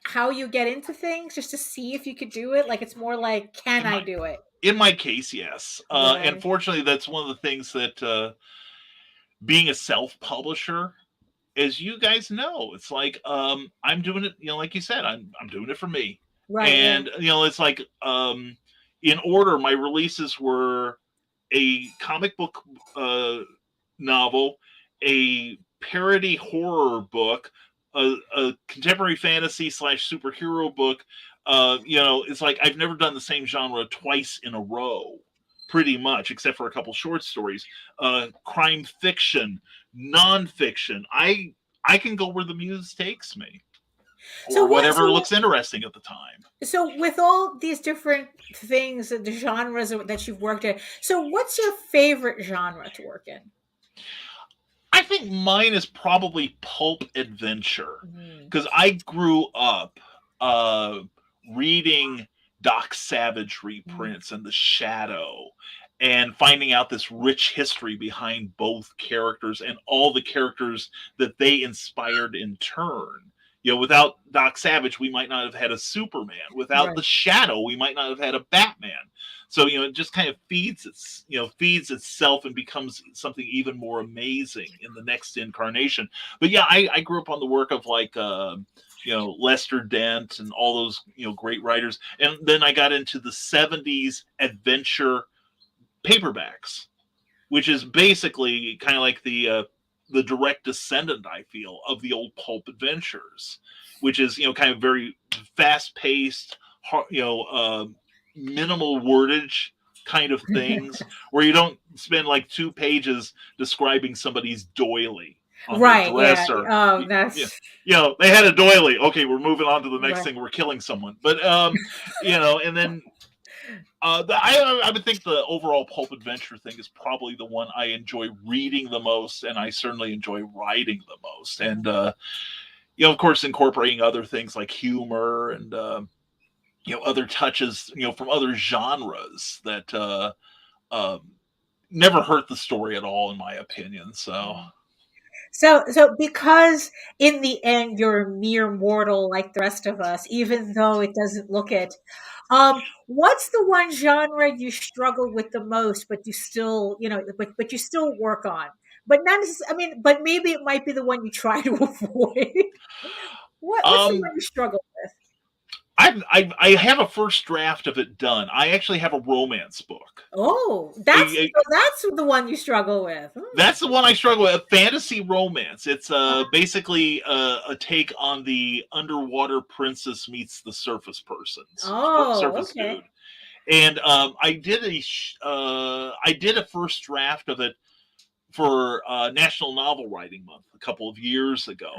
how you get into things, just to see if you could do it? Like, it's more like, can I do it? In my case, yes. And Right. fortunately, that's one of the things that being a self-publisher, as you guys know, it's like I'm doing it. Like you said, I'm doing it for me. Right. Yeah. And it's like in order, my releases were a comic book novel, a parody horror book, a contemporary fantasy / superhero book. It's like I've never done the same genre twice in a row, pretty much, except for a couple short stories. Crime fiction, nonfiction. I can go where the muse takes me, or whatever looks interesting at the time. So with all these different things, the genres that you've worked in, so what's your favorite genre to work in? I think mine is probably pulp adventure, because I grew up reading Doc Savage reprints and The Shadow, and finding out this rich history behind both characters and all the characters that they inspired in turn. Without Doc Savage, we might not have had a Superman. Without The Shadow, we might not have had a Batman. So it just kind of feeds itself and becomes something even more amazing in the next incarnation. But yeah, I grew up on the work of like Lester Dent and all those great writers, and then I got into the 70s adventure paperbacks, which is basically kind of like the direct descendant, I feel, of the old pulp adventures, which is kind of very fast paced, minimal wordage kind of things, where you don't spend like 2 pages describing somebody's doily on the dresser. Yeah. Oh, that's they had a doily. Okay, we're moving on to the next thing. We're killing someone, but and then. I would think the overall pulp adventure thing is probably the one I enjoy reading the most, and I certainly enjoy writing the most. And of course, incorporating other things like humor and other touches from other genres that never hurt the story at all, in my opinion. So because in the end you're a mere mortal like the rest of us, even though it doesn't look it. What's the one genre you struggle with the most, but you still, but you still work on? But not necessarily, but maybe it might be the one you try to avoid. What's the one you struggle with? I have a first draft of it done. I actually have a romance book. Oh, that's the one you struggle with. That's the one I struggle with. A fantasy romance. It's basically a take on the underwater princess meets the surface person. Surface dude. And I did a first draft of it for National Novel Writing Month a couple of years ago.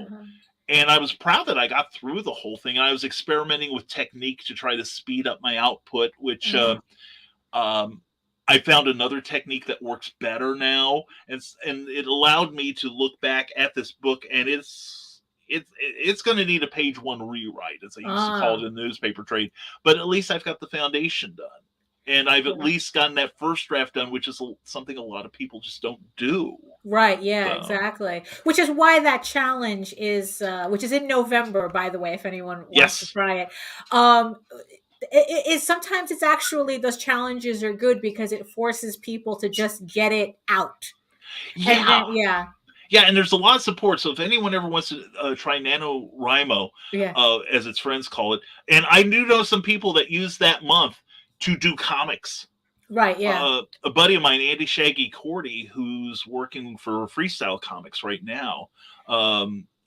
And I was proud that I got through the whole thing. I was experimenting with technique to try to speed up my output, which I found another technique that works better now, and it allowed me to look back at this book, and it's going to need a page 1 rewrite, as I used to call it in the newspaper trade. But at least I've got the foundation done. And I've at least gotten that first draft done, which is something a lot of people just don't do. Right. Yeah, exactly. Which is why that challenge is, which is in November, by the way, if anyone wants to try it. Sometimes it's actually, those challenges are good because it forces people to just get it out. Yeah. Yeah, and there's a lot of support. So if anyone ever wants to try NaNoWriMo, as its friends call it, and I do know some people that use that month to do comics. Right, yeah. A buddy of mine, Andy Shaggy Cordy, who's working for Freestyle Comics right now,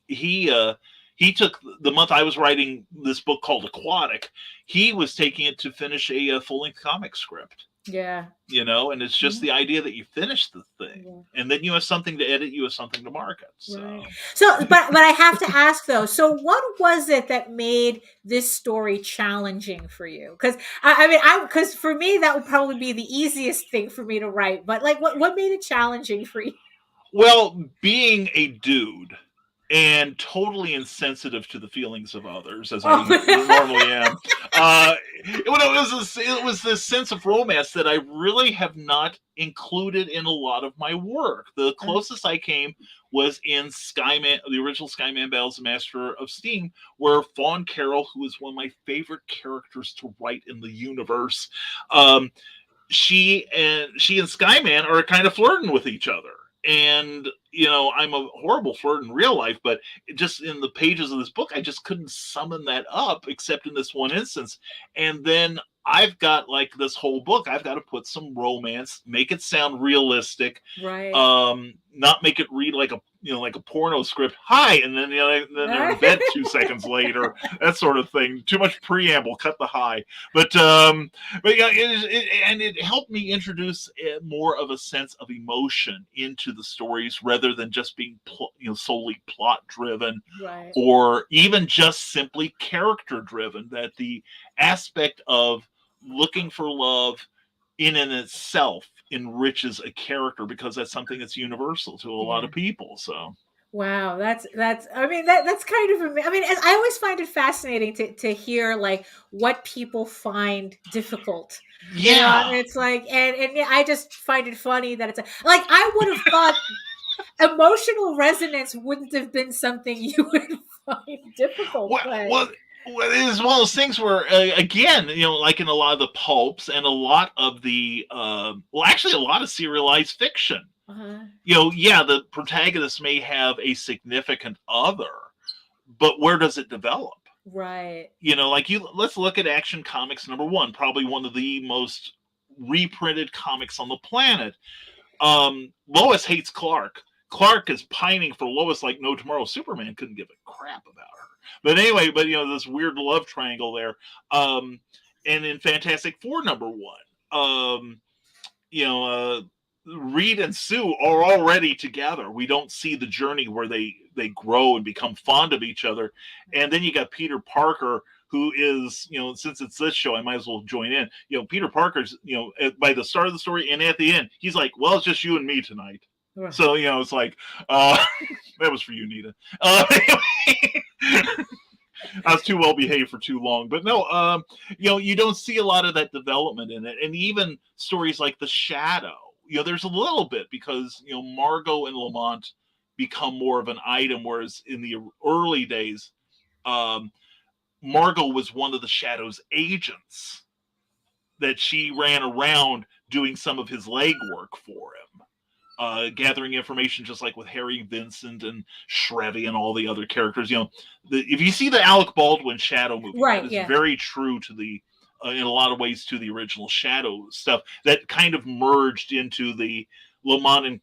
he took the month I was writing this book called Aquatic, he was taking it to finish a full-length comic script. Yeah. And it's just the idea that you finish the thing, and then you have something to edit, you have something to market. But I have to ask though, so what was it that made this story challenging for you? Because because for me that would probably be the easiest thing for me to write, but like what made it challenging for you? Well, being a dude and totally insensitive to the feelings of others, as I normally am. It was this sense of romance that I really have not included in a lot of my work. The closest I came was in Skyman, the original Skyman Battles, the Master of Steam, where Fawn Carroll, who is one of my favorite characters to write in the universe, she and Skyman are kind of flirting with each other. And, I'm a horrible flirt in real life, but just in the pages of this book, I just couldn't summon that up except in this one instance. And then I've got like this whole book, I've got to put some romance, make it sound realistic, Right. Not make it read like a porno script. Hi, and then then they're in bed 2 seconds later, that sort of thing. Too much preamble, cut the high. But yeah, it helped me introduce more of a sense of emotion into the stories rather than just being solely plot driven, right, or even just simply character driven. That the aspect of looking for love in and itself enriches a character, because that's something that's universal to a lot of people. So wow, that's I mean that's kind of I mean, I always find it fascinating to hear like what people find difficult. It's like, and yeah, I just find it funny that it's like I would have thought emotional resonance wouldn't have been something you would find difficult. Well, it is one of those things where, again, like in a lot of the pulps and a lot of the, actually a lot of serialized fiction, the protagonist may have a significant other, but where does it develop? Right. Let's look at Action Comics #1, probably one of the most reprinted comics on the planet. Lois hates Clark. Clark is pining for Lois like no tomorrow. Superman couldn't give a crap about her. But anyway, this weird love triangle there. And in Fantastic Four #1, Reed and Sue are already together. We don't see the journey where they grow and become fond of each other. And then you got Peter Parker, who is, since it's this show, I might as well join in. Peter Parker's, by the start of the story and at the end, he's like, well, it's just you and me tonight. Right. So, it's like, that was for you, Nita. I was too well behaved for too long, but no, you don't see a lot of that development in it. And even stories like The Shadow, there's a little bit, because, Margot and Lamont become more of an item, whereas in the early days, Margot was one of the Shadow's agents, that she ran around doing some of his legwork for him, gathering information, just like with Harry Vincent and Shrevey and all the other characters. If you see the Alec Baldwin Shadow movie, right, that is very true to the, in a lot of ways, to the original Shadow stuff that kind of merged into the Lamont and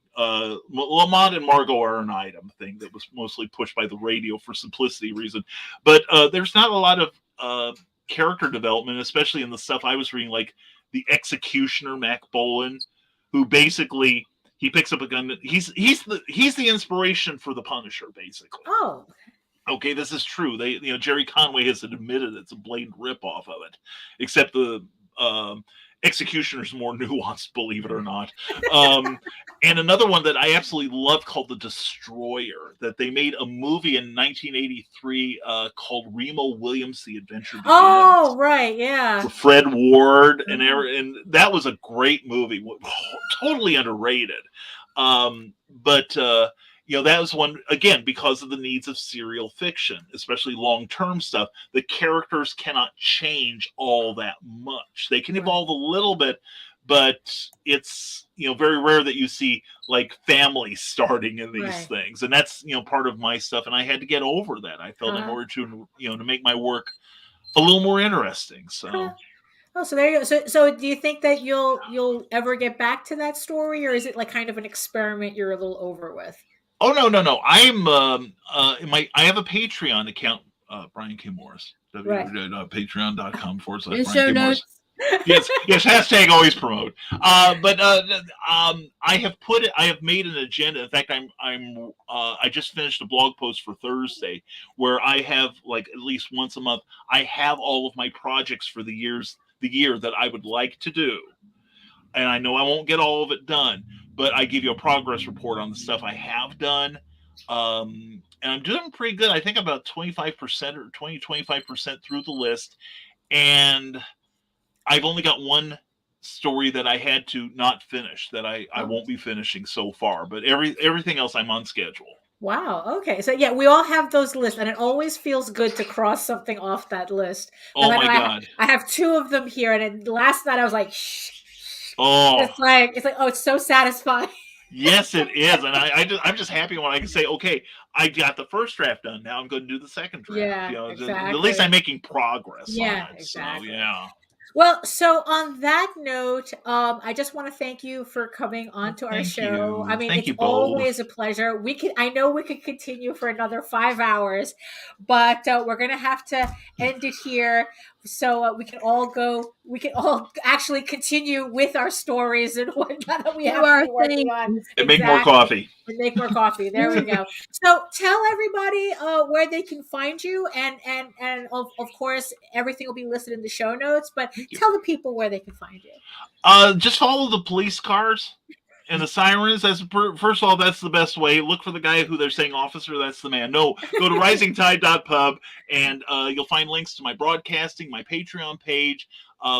Margot are an item thing that was mostly pushed by the radio for simplicity reason. But there's not a lot of character development, especially in the stuff I was reading, like the Executioner, Mac Bolan, who basically, he picks up a gun. He's the inspiration for the Punisher, basically. Oh. Okay, this is true. Jerry Conway has admitted it's a blatant ripoff of it, except the Executioner's more nuanced, believe it or not. And another one that I absolutely love, called The Destroyer, that they made a movie in 1983 called Remo Williams: The Adventure Begins. Oh, right, yeah. With Fred Ward and that was a great movie, totally underrated. But that was one, again, because of the needs of serial fiction, especially long-term stuff. The characters cannot change all that much. They can evolve a little bit, but it's, very rare that you see like families starting in these things. And that's, part of my stuff. And I had to get over that, I felt, in order to, to make my work a little more interesting. So. Oh, so there you go. So do you think that you'll ever get back to that story, or is it like kind of an experiment you're a little over with? Oh, no. I'm I have a Patreon account, Brian K. Morris. www.patreon.com/Brian Show K. notes. Morris. Yes. Hashtag always promote. But I have made an agenda. In fact, I just finished a blog post for Thursday where I have, like, at least once a month, I have all of my projects for the year that I would like to do. And I know I won't get all of it done, but I give you a progress report on the stuff I have done. And I'm doing pretty good. I think about 25% or 25% through the list. And I've only got one story that I had to not finish that I won't be finishing so far. But everything else I'm on schedule. Wow. Okay. So yeah, we all have those lists, and it always feels good to cross something off that list. Oh I my know God. I have two of them here, and then last night I was like, shh. Oh, It's like oh, it's so satisfying. yes, it is, and I'm just happy when I can say, okay, I got the first draft done. Now I'm going to do the second draft. Yeah, You know, exactly. at least I'm making progress. Yeah, on it, exactly. So yeah. Well, so on that note, I just want to thank you for coming onto our Thank show. you. I mean, Thank it's you both. always a pleasure. I know we could continue for another 5 hours, but we're gonna have to end it here so we can all actually continue with our stories and whatnot that we Do have to our be working thing. on. And make more coffee. And make more coffee. There we go. So tell everybody where they can find you, and of course everything will be listed in the show notes. But tell the people where they can find you. Just follow the police cars and the sirens. First of all, that's the best way. Look for the guy who they're saying officer. That's the man. No, go to risingtide.pub and you'll find links to my broadcasting, my Patreon page,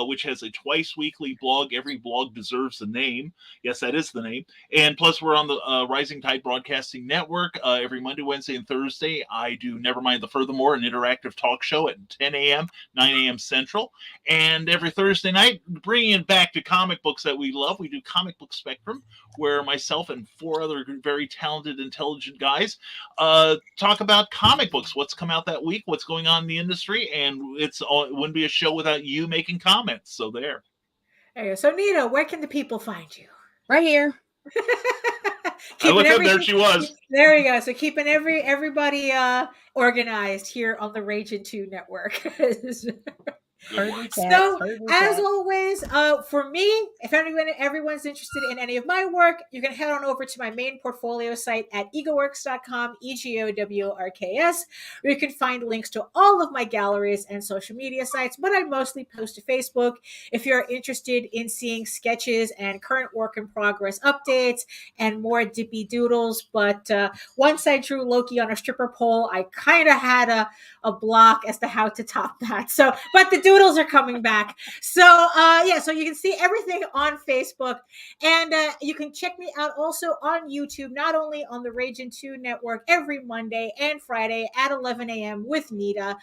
which has a twice weekly blog. Every blog deserves a name. Yes, that is the name. And plus, we're on the Rising Tide Broadcasting Network every Monday, Wednesday, and Thursday. I do Nevermind the Furthermore, an interactive talk show at 10 a.m., 9 a.m. Central. And every Thursday night, bringing it back to comic books that we love, we do Comic Book Spectrum, where myself and 4 other very talented, intelligent guys talk about comic books, what's come out that week, what's going on in the industry, and it wouldn't be a show without you making comments. So there. There you go. So Nita, where can the people find you? Right here. I look up, there she was. There you go. So keeping everybody organized here on the Ragin 2 network. So, as always, for me, if everyone's interested in any of my work, you can head on over to my main portfolio site at egoworks.com, EGOWORKS, where you can find links to all of my galleries and social media sites, but I mostly post to Facebook. If you're interested in seeing sketches and current work in progress updates and more dippy doodles, but once I drew Loki on a stripper pole, I kind of had a block as to how to top that. So, but the doodles are coming back. So, so you can see everything on Facebook, and you can check me out also on YouTube, not only on the Ragin 2 network every Monday and Friday at 11 a.m. with Nita.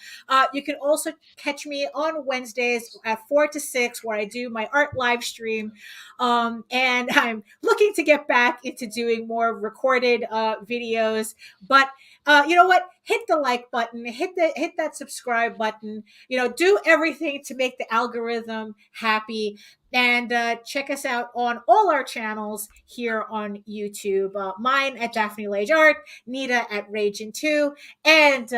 You can also catch me on Wednesdays at 4 to 6, where I do my art live stream. And I'm looking to get back into doing more recorded videos, but you know what? Hit the like button, hit that subscribe button. Do everything to make the algorithm happy. And check us out on all our channels here on YouTube. Mine at Daphne Lage Art, Nita at Ragin 2, and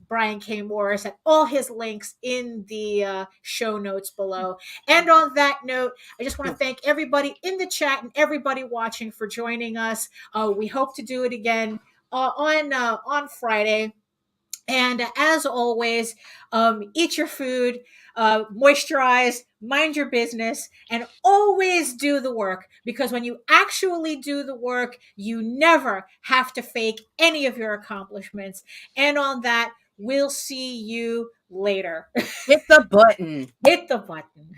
Brian K. Morris at all his links in the show notes below. And on that note, I just want to thank everybody in the chat and everybody watching for joining us. We hope to do it again on Friday. And as always, eat your food, moisturize, mind your business, and always do the work. Because when you actually do the work, you never have to fake any of your accomplishments. And on that, we'll see you later. Hit the button. Hit the button.